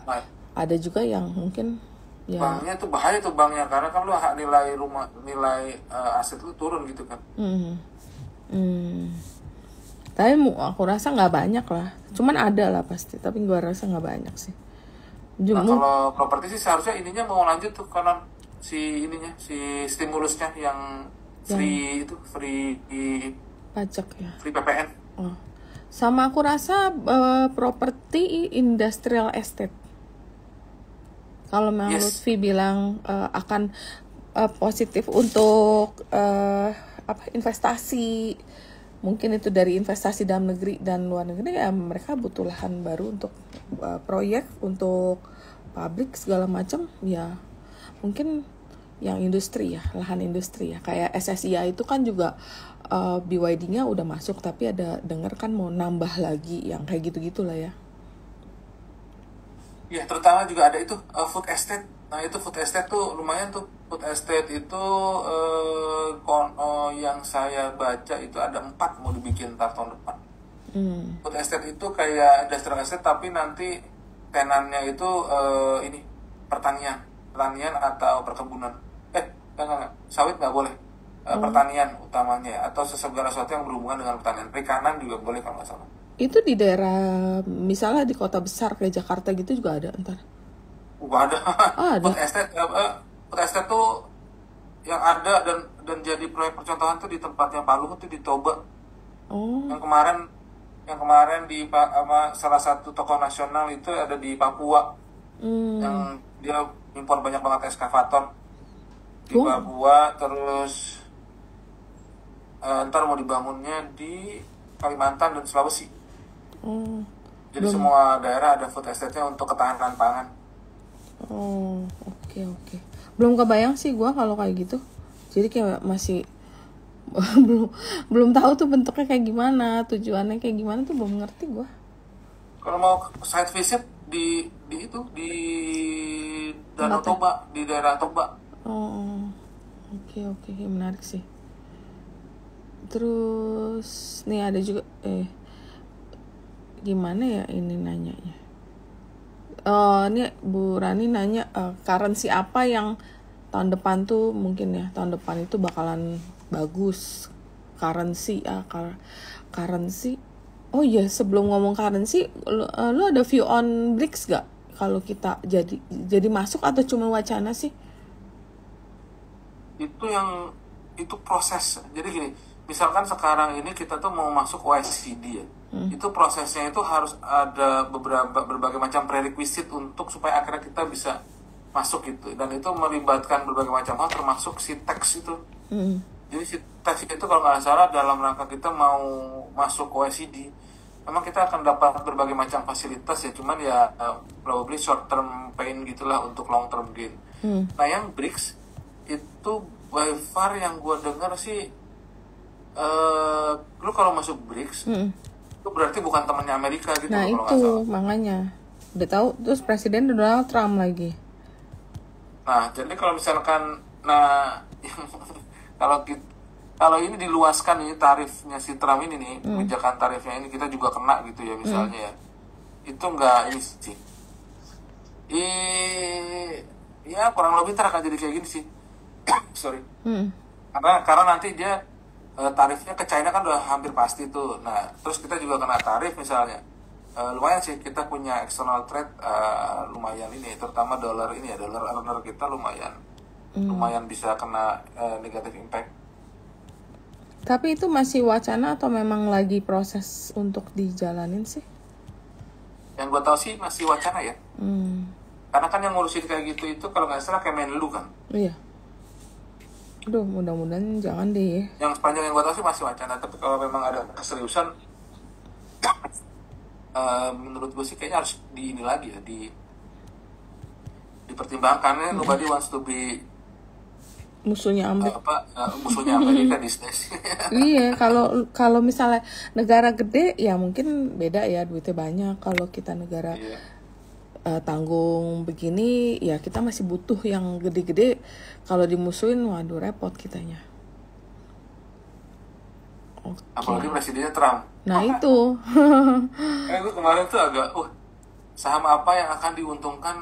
ada juga yang mungkin ya. Banknya tuh bahaya tuh banknya, karena kan lu nilai rumah, nilai aset lu turun gitu kan. Tapi aku rasa nggak banyak lah, cuman ada lah pasti, tapi gue rasa nggak banyak sih. Nah kalau properti sih seharusnya ininya mau lanjut tuh, karena si stimulusnya yang free itu free pajak ya, free PPN. Sama aku rasa properti industrial estate. Kalau memang Lutfi bilang akan positif untuk investasi, mungkin itu dari investasi dalam negeri dan luar negeri, ya mereka butuh lahan baru untuk proyek, untuk pabrik segala macam ya. Mungkin yang industri ya, lahan industri ya, kayak SSIA itu kan juga BYD-nya udah masuk, tapi ada denger kan mau nambah lagi yang kayak gitu-gitulah ya. Ya, terutama juga ada itu food estate. Nah, itu food estate tuh lumayan tuh. Food estate itu yang saya baca itu ada 4 mau dibikin tahun depan. Food estate itu kayak industrial estate tapi nanti tenannya itu ini pertanian atau perkebunan. Enggak. Sawit nggak boleh. Pertanian utamanya atau segala sesuatu yang berhubungan dengan pertanian. Perikanan juga boleh kalau nggak salah. Itu di daerah misalnya di kota besar kayak Jakarta gitu juga ada ntar. Ada. Ada. Food estate tuh yang ada dan jadi proyek percontohan tuh di tempatnya Palu tuh di Toba. Yang kemarin di salah satu tokoh nasional itu ada di Papua. Yang dia impor banyak banget eskavator di Papua, terus ntar mau dibangunnya di Kalimantan dan Sulawesi. Jadi semua daerah ada food estate-nya untuk ketahanan pangan. Oke. Belum kebayang sih gue kalau kayak gitu. Jadi kayak masih belum tahu tuh bentuknya kayak gimana, tujuannya kayak gimana tuh belum ngerti gue. Kalau mau site visit di Danau Toba, di daerah Toba. Oke, menarik sih. Terus nih ada juga gimana ya ini nanyanya. Ini Bu Rani nanya currency apa yang tahun depan tuh mungkin ya tahun depan itu bakalan bagus currency currency. Oh iya, sebelum ngomong currency, lu ada view on BRICS gak? Kalau kita jadi masuk atau cuma wacana sih? Itu proses. Jadi gini, misalkan sekarang ini kita tuh mau masuk OECD ya. Itu prosesnya itu harus ada berbagai macam prerequisite untuk supaya akhirnya kita bisa masuk gitu. Dan itu melibatkan berbagai macam hal termasuk si tax itu. Jadi si tax itu kalau nggak salah dalam rangka kita mau masuk OECD, memang kita akan dapat berbagai macam fasilitas ya. Cuman ya probably short term pain gitulah untuk long term gain. Nah yang BRICS itu by far yang gue dengar sih lu kalau masuk BRICS itu berarti bukan temannya Amerika gitu. Nah kalau itu makanya udah tahu terus presiden Donald Trump lagi. Nah jadi kalau misalkan kalau ini diluaskan ini tarifnya si Trump ini nih, kebijakan tarifnya ini kita juga kena gitu ya misalnya ya. Itu enggak ini sih. Ya kurang lebih ntar akan jadi kayak gini sih. Sorry. Karena nanti dia tarifnya ke China kan udah hampir pasti tuh. Nah, terus kita juga kena tarif misalnya. Lumayan sih kita punya external trade lumayan ini, terutama dollar ini ya, dollar earner kita lumayan bisa kena negative impact. Tapi itu masih wacana atau memang lagi proses untuk dijalanin sih? Yang gue tahu sih masih wacana ya. Karena kan yang ngurusin kayak gitu itu kalau nggak salah Kemenlu kan. Iya. Aduh, mudah-mudahan jangan deh. Yang sepanjang yang gue tahu sih masih wacana, tapi kalau memang ada keseriusan, menurut gue sih kayaknya harus ini lagi ya, dipertimbangkan. Nobody wants to be musuhnya Amerika. Musuhnya Amerika these days. Iya, kalau misalnya negara gede ya mungkin beda ya, duitnya banyak. Kalau kita negara tanggung begini ya kita masih butuh yang gede-gede. Kalau dimusuhin waduh repot kitanya. Apalagi presidennya Trump. Nah itu. Gue kemarin tuh agak saham apa yang akan diuntungkan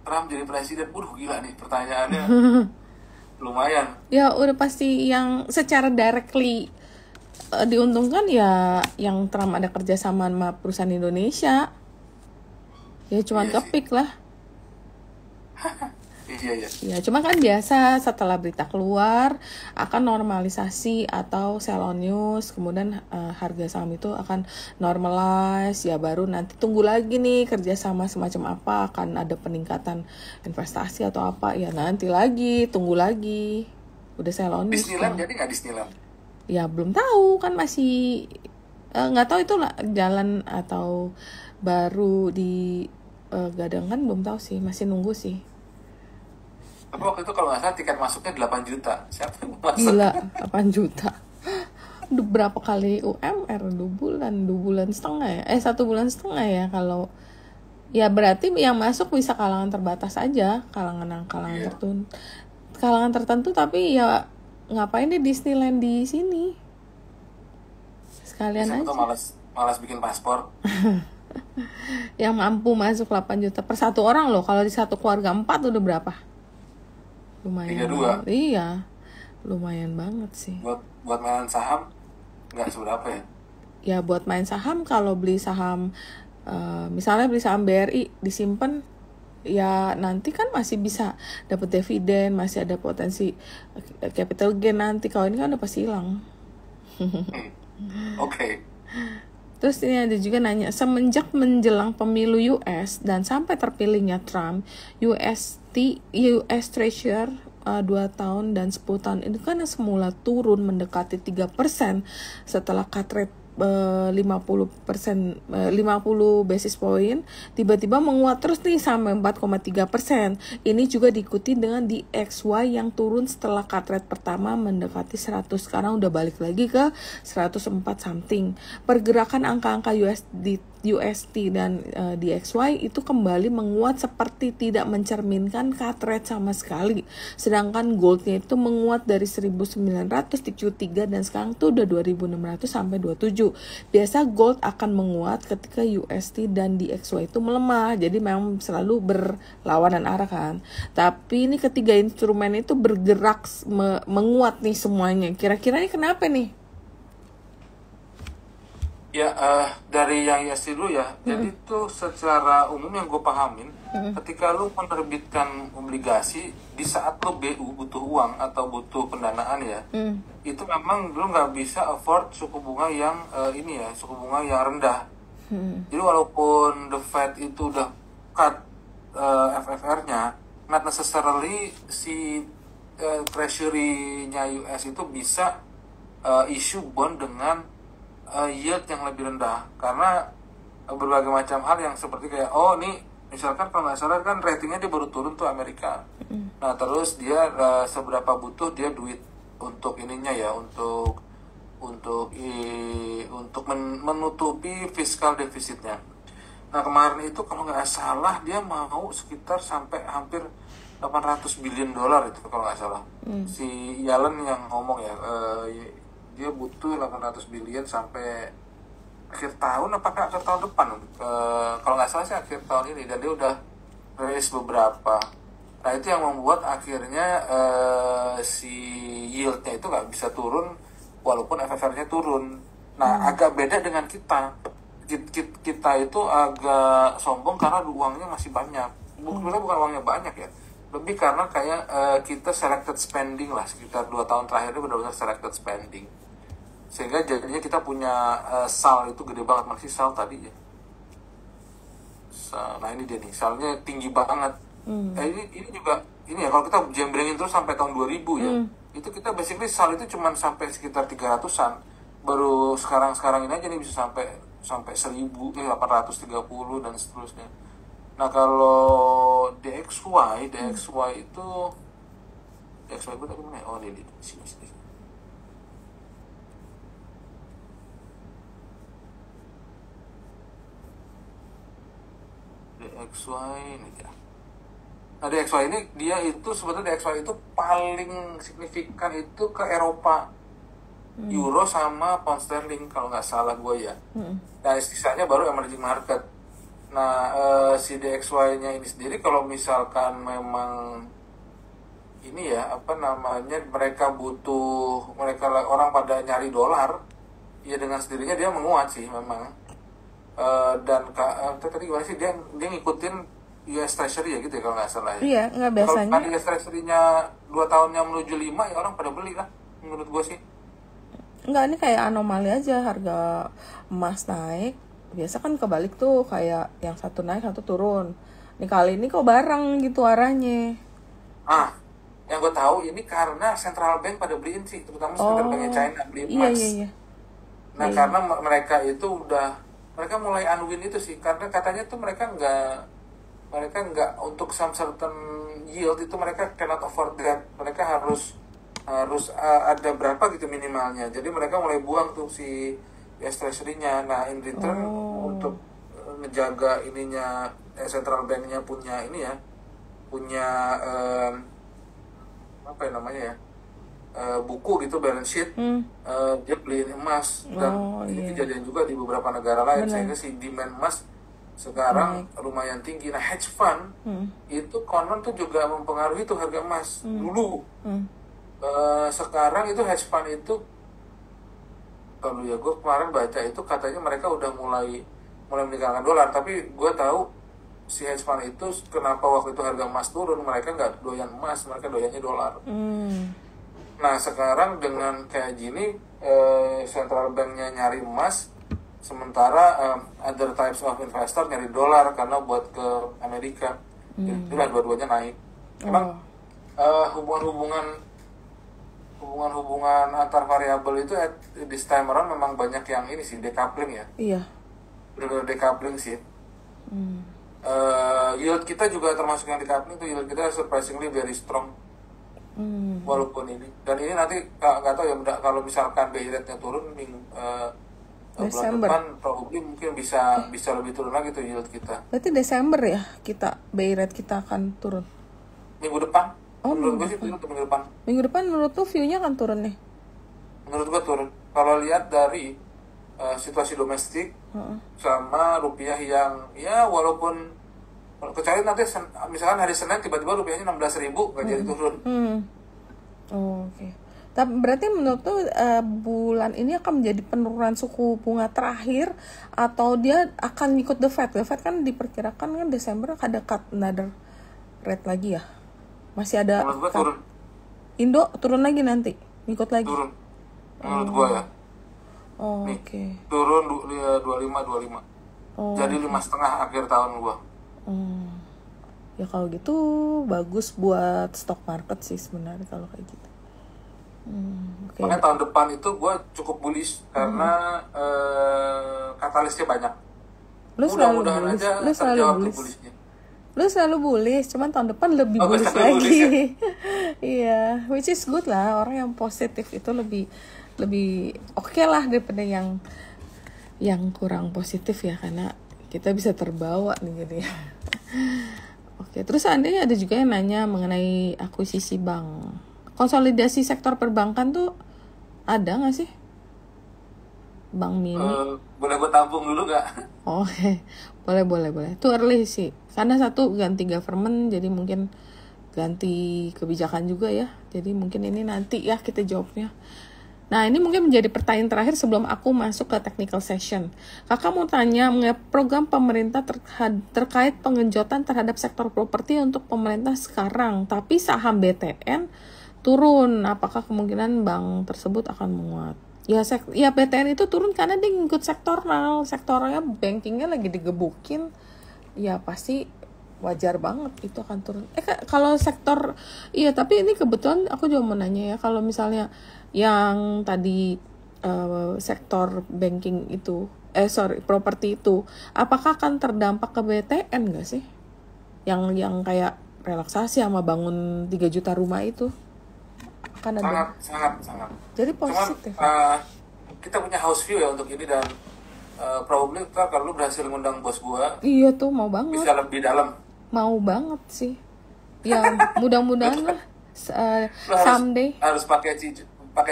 Trump jadi presiden? Gila nih pertanyaannya. Lumayan. Ya udah pasti yang secara directly diuntungkan ya yang Trump ada kerja sama perusahaan Indonesia. Ya cuma kepik lah. Iya. Ya cuma kan biasa setelah berita keluar akan normalisasi atau sell on news, kemudian harga saham itu akan normalize, ya baru nanti tunggu lagi nih kerjasama semacam apa, akan ada peningkatan investasi atau apa, ya nanti lagi tunggu lagi. Udah sell on news. Disneyland jadi nggak Disneyland? Ya belum tahu kan masih nggak tahu itu lah jalan atau baru di gadang kan belum tahu sih, masih nunggu sih. Tapi waktu itu kalau nggak salah tiket masuknya 8 juta. Siapa yang masuk? Gila, 8 juta. Berapa kali UMR? 2 bulan setengah ya? 1 bulan setengah ya kalau Ya berarti yang masuk bisa kalangan terbatas aja, kalangan Iya. tertentu, kalangan tertentu. Tapi ya ngapain deh Disneyland di sini, Ya sekalian siapa tuh aja. malas bikin paspor. Yang mampu masuk 8 juta per satu orang loh. Kalau di satu keluarga 4 udah berapa? Lumayan 32 banget. Iya, lumayan banget sih. buat mainan saham nggak seberapa ya. Ya buat main saham, kalau beli saham misalnya beli saham BRI disimpan, ya nanti kan masih bisa dapat dividen, masih ada potensi capital gain nanti. Kalau ini kan udah pasti hilang. Oke. Terus ini ada juga nanya, semenjak menjelang pemilu US dan sampai terpilihnya Trump, US Treasury 2 tahun dan 10 tahun itu kan semula turun mendekati 3% setelah cut rate 50%, 50 basis point, tiba-tiba menguat terus nih sampai 4,3%. Ini juga diikuti dengan DXY yang turun setelah cut rate pertama mendekati 100. Sekarang udah balik lagi ke 104 something. Pergerakan angka-angka UST dan DXY itu kembali menguat seperti tidak mencerminkan cut rate sama sekali. Sedangkan goldnya itu menguat dari 1900 di Q3 dan sekarang tuh udah 2600 sampai 27. Biasa gold akan menguat ketika UST dan DXY itu melemah. Jadi memang selalu berlawanan arah kan. Tapi ini ketiga instrumen itu bergerak menguat nih semuanya. Kira-kira ini kenapa nih? Ya, dari yang USD dulu ya. Jadi tuh secara umum yang gue pahamin, ketika lu menerbitkan obligasi di saat lu BU butuh uang atau butuh pendanaan ya, itu memang lu nggak bisa afford suku bunga yang suku bunga yang rendah. Jadi walaupun the Fed itu udah cut FFR-nya, not necessarily si treasury-nya US itu bisa issue bond dengan yield yang lebih rendah, karena berbagai macam hal yang seperti kayak nih misalkan kalau nggak salah kan ratingnya dia baru turun tuh Amerika. Nah terus dia seberapa butuh dia duit untuk ininya ya, untuk menutupi fiskal defisitnya. Nah kemarin itu kalau nggak salah dia mau sekitar sampai hampir 800 billion dolar itu kalau nggak salah. Si Yellen yang ngomong ya, dia butuh 800 billion sampai akhir tahun, apakah akhir tahun depan, kalau nggak salah sih akhir tahun ini, dan dia udah raise beberapa. Nah itu yang membuat akhirnya si yieldnya itu nggak bisa turun walaupun FFR-nya turun. Nah agak beda dengan kita itu agak sombong karena uangnya masih banyak. Sebenarnya bukan uangnya banyak ya, lebih karena kayak kita selected spending lah, sekitar 2 tahun terakhir ini benar-benar selected spending, sehingga jadinya kita punya SAL itu gede banget. Masih SAL tadi ya, nah ini dia nih, SAL-nya tinggi banget. Ini juga ini ya, kalau kita jembrengin terus sampai tahun 2000 ya, itu kita basically SAL itu cuma sampai sekitar 300-an, baru sekarang ini aja nih bisa sampai 830 dan seterusnya. Nah kalau DXY itu DXY gue tadi mana ya? Ini di sini. DXY ini ya. Nah DXY ini dia itu sebetulnya DXY itu paling signifikan itu ke Eropa, Euro sama pound sterling kalau nggak salah gue ya. Nah sisanya baru emerging market. Nah si DXY-nya ini sendiri kalau misalkan memang ini ya mereka orang pada nyari dolar, ya dengan sendirinya dia menguat sih memang. Dan tadi gimana sih, dia ngikutin US Treasury ya gitu ya kalau nggak salah ya. Iya, nggak biasanya. Kalau US Treasury-nya 2 tahunnya menuju 5 ya orang pada beli lah menurut gue sih. Enggak, ini kayak anomali aja, harga emas naik. Biasa kan kebalik tuh, kayak yang satu naik satu turun. Nih kali ini kok bareng gitu arahnya. Yang gue tahu ini karena central bank pada beliin sih, terutama central banknya China beli emas. Iya. Nah karena mereka mulai unwin itu sih, karena katanya tuh mereka nggak untuk some certain yield itu mereka cannot afford that. Mereka harus ada berapa gitu minimalnya. Jadi mereka mulai buang tuh si US Treasury-nya. Nah in return untuk menjaga ininya central banknya punya ini ya, punya apa ya namanya ya, buku gitu, balance sheet, dia beliin emas. Dan ini kejadian juga di beberapa negara lain. Sehingga si demand emas sekarang lumayan tinggi. Nah, hedge fund itu konon tuh juga mempengaruhi tuh harga emas dulu. Sekarang itu hedge fund itu, kalau ya gue kemarin baca itu katanya mereka udah mulai meninggalkan dolar. Tapi gue tahu si hedge fund itu kenapa waktu itu harga emas turun, mereka nggak doyan emas, mereka doyannya dolar. Nah, sekarang dengan kayak gini, central banknya nyari emas, sementara other types of investor nyari dolar karena buat ke Amerika. Itulah dua-duanya naik. Emang hubungan antar variabel itu this time around memang banyak yang ini sih, decoupling ya. Iya. Benar-benar decoupling sih. Yield kita juga termasuk yang decoupling tuh. Yield kita surprisingly very strong. Walaupun ini, dan ini nanti nggak tahu ya, kalau misalkan BI rate-nya turun bulan depan, probably mungkin bisa lebih turun lagi tuh yield kita. Berarti Desember ya kita BI rate kita akan turun? Minggu depan. Menurut gue sih turun minggu depan. Minggu depan menurut tuh view-nya akan turun nih? Menurut gue turun. Kalau lihat dari situasi domestik sama rupiah yang ya walaupun, kecuali nanti misalkan hari Senin tiba-tiba rupiahnya 16.000 nggak jadi turun. Oke. Tapi berarti menurut tuh bulan ini akan menjadi penurunan suku bunga terakhir, atau dia akan ikut the Fed? The Fed kan diperkirakan kan Desember ada cut another rate lagi ya? Masih ada. Menurut gua turun. Indo turun lagi nanti, ikut lagi. Turun. Menurut gua ya. Oke. Turun 25. Jadi 5,5 akhir tahun gua. Ya kalau gitu bagus buat stock market sih sebenarnya kalau kayak gitu. Makanya tahun depan itu gue cukup bullish karena katalisnya banyak. Mudah-mudahan aja terjawab tuh bullishnya. Lu selalu bullish, cuman tahun depan lebih bullish lagi. Bullish, ya? Iya, which is good lah. Orang yang positif itu lebih oke lah daripada yang kurang positif ya, karena kita bisa terbawa nih gitu ya. Oke, terus seandainya ada juga yang nanya mengenai akuisisi bank. Konsolidasi sektor perbankan tuh ada nggak sih? Bank mini? Boleh gue tampung dulu nggak? Oke. Boleh. Itu early sih. Karena satu ganti government, jadi mungkin ganti kebijakan juga ya. Jadi mungkin ini nanti ya kita jawabnya. Nah, ini mungkin menjadi pertanyaan terakhir sebelum aku masuk ke technical session. Kakak mau tanya mengenai program pemerintah terkait pengenjotan terhadap sektor properti untuk pemerintah sekarang, tapi saham BTN turun. Apakah kemungkinan bank tersebut akan menguat? Ya BTN itu turun karena dia ngikut sektoralnya bankingnya lagi digebukin, ya pasti wajar banget itu akan turun. Kalau sektor, iya, tapi ini kebetulan aku juga mau nanya ya, kalau misalnya yang tadi sektor banking itu, properti itu, apakah akan terdampak ke BTN nggak sih? Yang kayak relaksasi sama bangun 3 juta rumah itu? Sangat. Jadi positif. Cuman, kita punya house view ya untuk ini, dan probably kalau lu berhasil ngundang bos gua, iya tuh mau banget, bisa lebih dalam. Mau banget sih. Ya mudah-mudahan lah someday. Harus pakai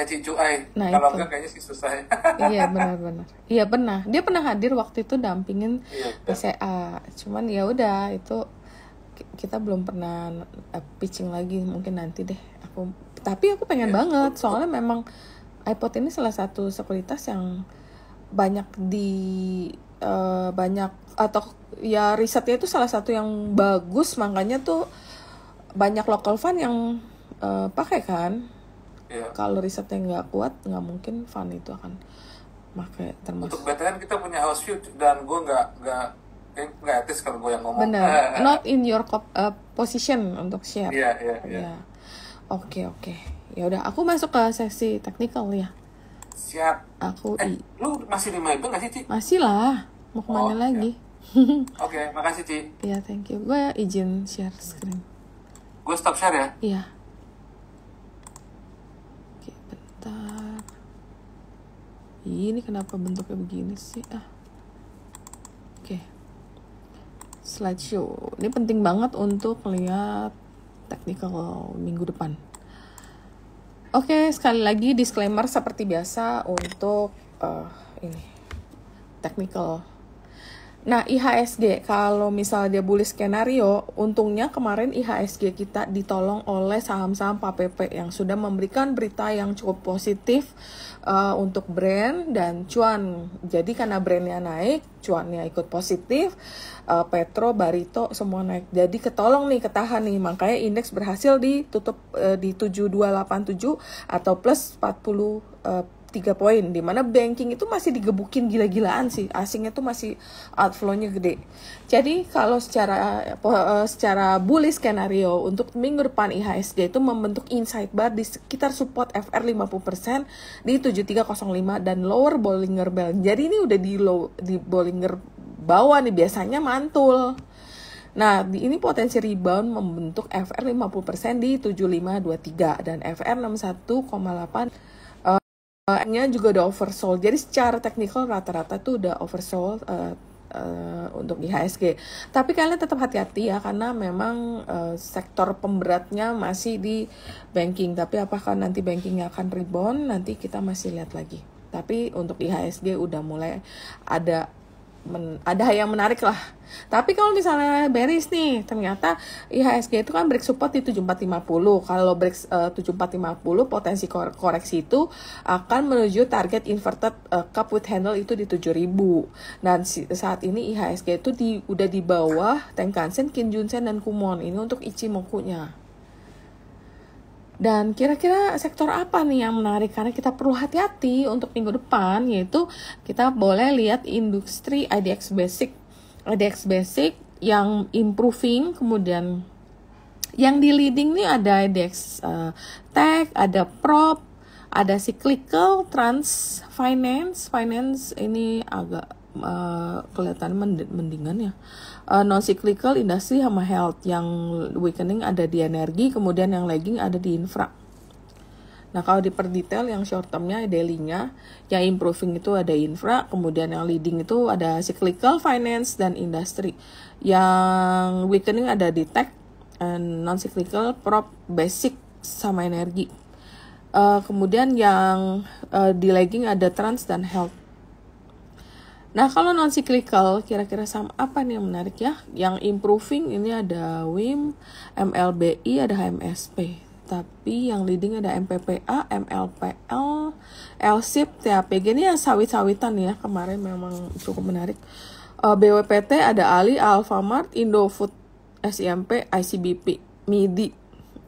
cicu ai. Nah, kalau enggak kayaknya sih susah. Iya benar. Iya pernah. Dia pernah hadir waktu itu dampingin PCA. Cuman ya udah itu kita belum pernah pitching lagi, mungkin nanti deh. Tapi aku pengen banget, soalnya memang iPod ini salah satu sekuritas yang banyak atau ya risetnya itu salah satu yang bagus, makanya tuh banyak local fund yang pakai kan. Kalau risetnya nggak kuat, nggak mungkin fund itu akan pakai. Termasuk untuk BTN kita punya house view, dan gue nggak etis kalau gue yang ngomong. Benar, not in your position untuk share. Iya. Oke. Ya udah, aku masuk ke sesi technical ya. Siap. Lu masih di Maybank nggak sih, Ci? Masih lah. Mau kemana lagi? Oke, makasih, Ci. Iya, thank you. Gue izin share screen. Gue stop share ya? Iya. Oke, bentar. Ini kenapa bentuknya begini sih? Oke. slideshow. Ini penting banget untuk melihat technical minggu depan. Oke, sekali lagi disclaimer seperti biasa untuk ini technical. Nah, IHSG kalau misalnya dia bullish skenario, untungnya kemarin IHSG kita ditolong oleh saham-saham PAPP yang sudah memberikan berita yang cukup positif untuk brand dan cuan. Jadi karena brandnya naik, cuannya ikut positif, Petro, Barito semua naik. Jadi ketolong nih, ketahan nih. Makanya indeks berhasil ditutup di 7287 atau plus 43 poin, dimana banking itu masih digebukin gila-gilaan sih, asingnya tuh masih outflow-nya gede. Jadi kalau secara bullish skenario untuk minggu depan IHSG itu membentuk inside bar di sekitar support FR 50% di 7305 dan lower Bollinger Band. Jadi ini udah di Bollinger bawah nih, biasanya mantul. Nah, ini potensi rebound membentuk FR 50% di 7523 dan FR 61,8 nya juga udah oversold. Jadi secara teknikal rata-rata tuh udah oversold untuk IHSG. Tapi kalian tetap hati-hati ya, karena memang sektor pemberatnya masih di banking. Tapi apakah nanti bankingnya akan rebound? Nanti kita masih lihat lagi. Tapi untuk IHSG udah mulai ada yang menarik lah. Tapi kalau misalnya bearish nih, ternyata IHSG itu kan break support di 7450. Kalau break 7450, potensi koreksi itu akan menuju target inverted cup with handle itu di 7000. Dan saat ini IHSG itu udah di bawah Tenkan-sen, Kijun-sen, dan Kumon. Ini untuk Ichimoku-nya. Dan kira-kira sektor apa nih yang menarik? Karena kita perlu hati-hati untuk minggu depan, yaitu kita boleh lihat industri IDX Basic yang improving, kemudian yang di leading nih ada IDX Tech, ada Prop, ada Cyclical, Trans Finance ini agak kelihatan mendingan ya. Non-cyclical, industri sama health. Yang weakening ada di energi, kemudian yang lagging ada di infra. Nah, kalau di per detail yang short termnya, daily-nya, yang improving itu ada infra, kemudian yang leading itu ada cyclical, finance, dan industri. Yang weakening ada di tech, non-cyclical, prop, basic, sama energi. Kemudian yang di lagging ada trans dan health. Nah, kalau non-cyclical, kira-kira saham apa nih yang menarik ya? Yang improving ini ada WIM, MLBI, ada HMSP. Tapi yang leading ada MPPA, MLPL, LSIP, TAPG. Ini yang sawit-sawitan ya, kemarin memang cukup menarik. BWPT, ada Ali, Alfamart, Indofood, SIMP, ICBP, MIDI,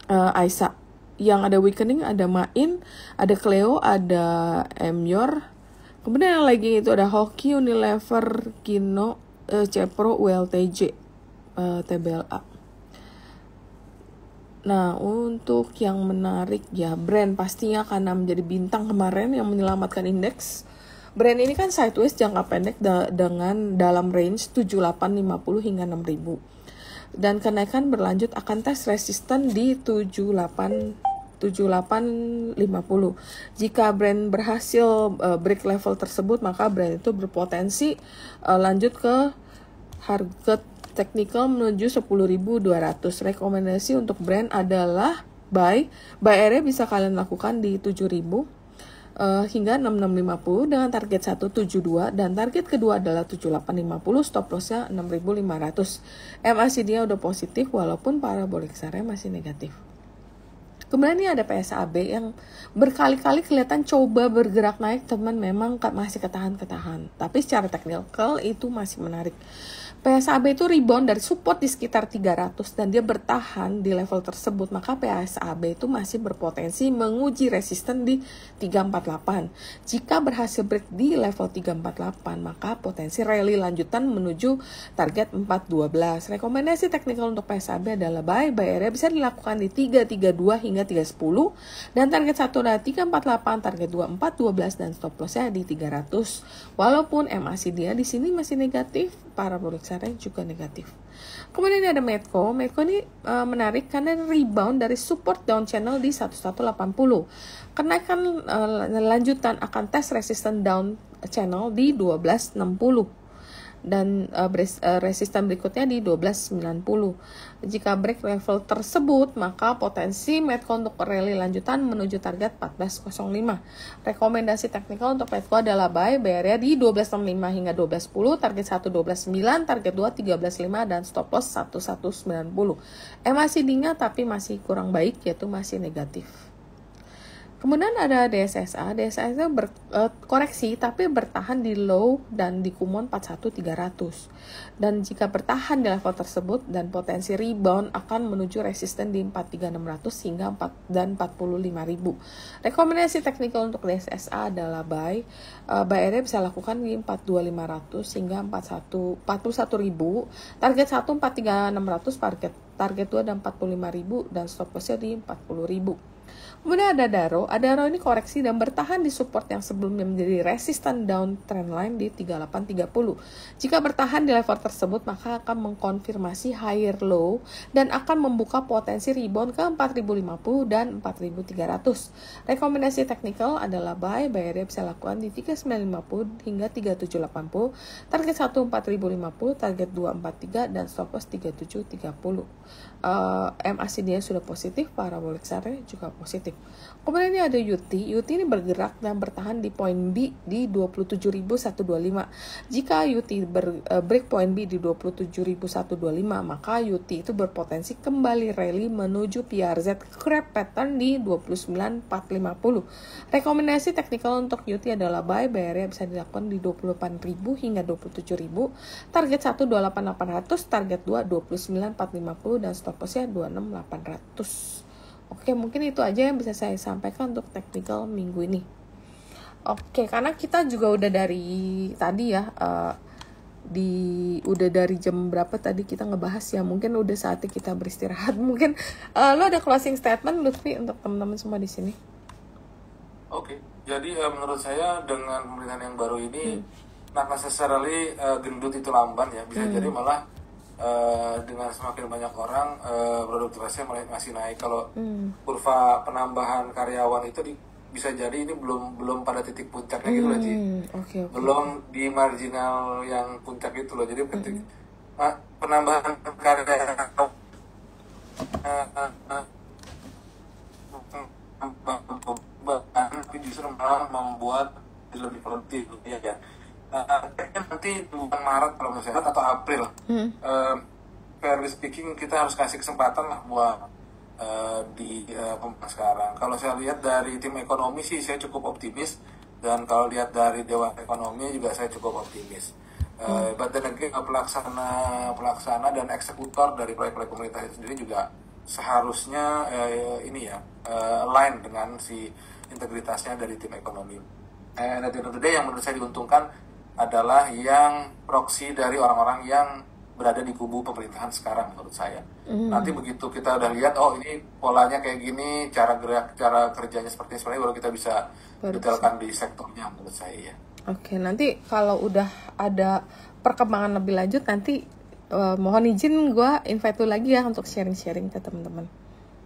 AISA. Yang ada weakening ada Main, ada Cleo, ada Emyor. Kemudian yang lagi itu ada Hoki, Unilever, Kino, Cepro, ULTJ, TBLA. Nah, untuk yang menarik ya, brand pastinya karena menjadi bintang kemarin yang menyelamatkan indeks. Brand ini kan sideways jangka pendek dengan dalam range 7850 hingga 6000. Dan kenaikan berlanjut akan tes resisten di 7850. Jika brand berhasil break level tersebut, maka brand itu berpotensi lanjut ke harga technical menuju 10.200. Rekomendasi untuk brand adalah buy area bisa kalian lakukan di 7.000 hingga 6650 dengan target 172 dan target kedua adalah 7850, stop lossnya 6500. MACD-nya udah positif walaupun parabolic area masih negatif. Kemudian ini ada PSAB yang berkali-kali kelihatan coba bergerak naik, teman memang masih ketahan-ketahan. Tapi secara teknikal itu masih menarik. PSAB itu rebound dari support di sekitar 300 dan dia bertahan di level tersebut, maka PSAB itu masih berpotensi menguji resisten di 348. Jika berhasil break di level 348, maka potensi rally lanjutan menuju target 412. Rekomendasi teknikal untuk PSAB adalah buy area bisa dilakukan di 332 hingga 310 dan target 1 adalah 348, target 2 412 dan stop lossnya di 300. Walaupun MACD di sini masih negatif, parabolic juga negatif. Kemudian ini ada Medco. Medco ini menarik karena rebound dari support down channel di 1180. Kenaikan lanjutan akan tes resisten down channel di 1260. dan resisten berikutnya di 12.90. Jika break level tersebut, maka potensi Medco untuk rally lanjutan menuju target 14.05. Rekomendasi teknikal untuk Medco adalah buy area di 12.65 hingga 12.10, target 1 12.9, target 2 13.5 dan stop loss 11.90. MACD-nya tapi masih kurang baik, yaitu masih negatif. Kemudian ada DSSA koreksi tapi bertahan di low dan di kumon 41300. Dan jika bertahan di level tersebut dan potensi rebound akan menuju resisten di 43600 hingga 45000. Rekomendasi teknikal untuk DSSA adalah buy area bisa lakukan di 42500 hingga 41000. Target 1 43600, target 2 dan 45000 dan stop loss-nya di 40000. Kemudian ada Adaro ini koreksi dan bertahan di support yang sebelumnya menjadi resisten down trend line di 3830. Jika bertahan di level tersebut, maka akan mengkonfirmasi higher low dan akan membuka potensi rebound ke 4050 dan 4300. Rekomendasi teknikal adalah buy area bisa lakukan di 3950 hingga 3780, target 1 4050, target 243 dan stop loss 3730. MACD-nya sudah positif, parabolic area juga positif. Kemudian ini ada UT ini bergerak dan bertahan di poin B di 27.125. Jika UT break poin B di 27.125, maka UT itu berpotensi kembali rally menuju PRZ crab pattern di 29.450. Rekomendasi teknikal untuk UT adalah buy area bisa dilakukan di 28.000 hingga 27.000, target 1 28.800, target 2 29.450 dan stop loss-nya 26.800. Oke, mungkin itu aja yang bisa saya sampaikan untuk technical minggu ini. Oke, karena kita juga udah dari tadi ya, udah dari jam berapa tadi kita ngebahas ya, mungkin udah saatnya kita beristirahat. Mungkin lo ada closing statement Lutfi untuk teman-teman semua di sini? Oke, jadi menurut saya dengan pemerintahan yang baru ini, not necessarily gendut itu lamban ya, bisa jadi malah dengan semakin banyak orang produk berasnya masih naik. Kalau kurva penambahan karyawan itu bisa jadi ini belum pada titik puncaknya gitu loh, Ci. Okay. Belum di marginal yang puncak itu loh. Jadi ketika penambahan karyawan tapi justru malah membuat lebih produktif ya. Nanti bulan Maret kalau misalnya atau April, fairly speaking kita harus kasih kesempatan lah buat di sekarang. Kalau saya lihat dari tim ekonomi sih saya cukup optimis, dan kalau lihat dari Dewan Ekonomi juga saya cukup optimis. But then again, pelaksana dan eksekutor dari proyek-proyek pemerintah itu sendiri juga seharusnya align dengan si integritasnya dari tim ekonomi. And at the end of the day, yang menurut saya diuntungkan adalah yang proksi dari orang-orang yang berada di kubu pemerintahan sekarang menurut saya. Nanti begitu kita udah lihat, oh ini polanya kayak gini, cara kerjanya seperti ini, sebenarnya baru kita bisa detailkan di sektornya menurut saya ya. Oke, nanti kalau udah ada perkembangan lebih lanjut, nanti mohon izin gue invite lu lagi ya untuk sharing-sharing ke teman-teman.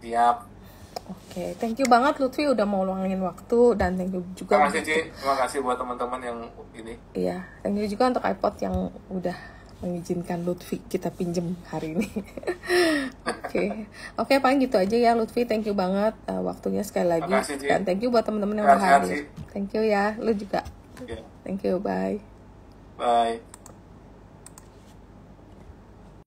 Siap. Oke, thank you banget Lutfi udah mau luangin waktu, dan thank you juga. Terima kasih Ci, terima kasih buat teman-teman yang ini. Iya, thank you juga untuk iPod yang udah mengizinkan Lutfi kita pinjem hari ini. Oke, paling gitu aja ya Lutfi, thank you banget waktunya sekali lagi. Makasih, Ci. Dan thank you buat teman-teman yang udah hadir. Thank you ya, lu juga. Yeah. Thank you, bye. Bye.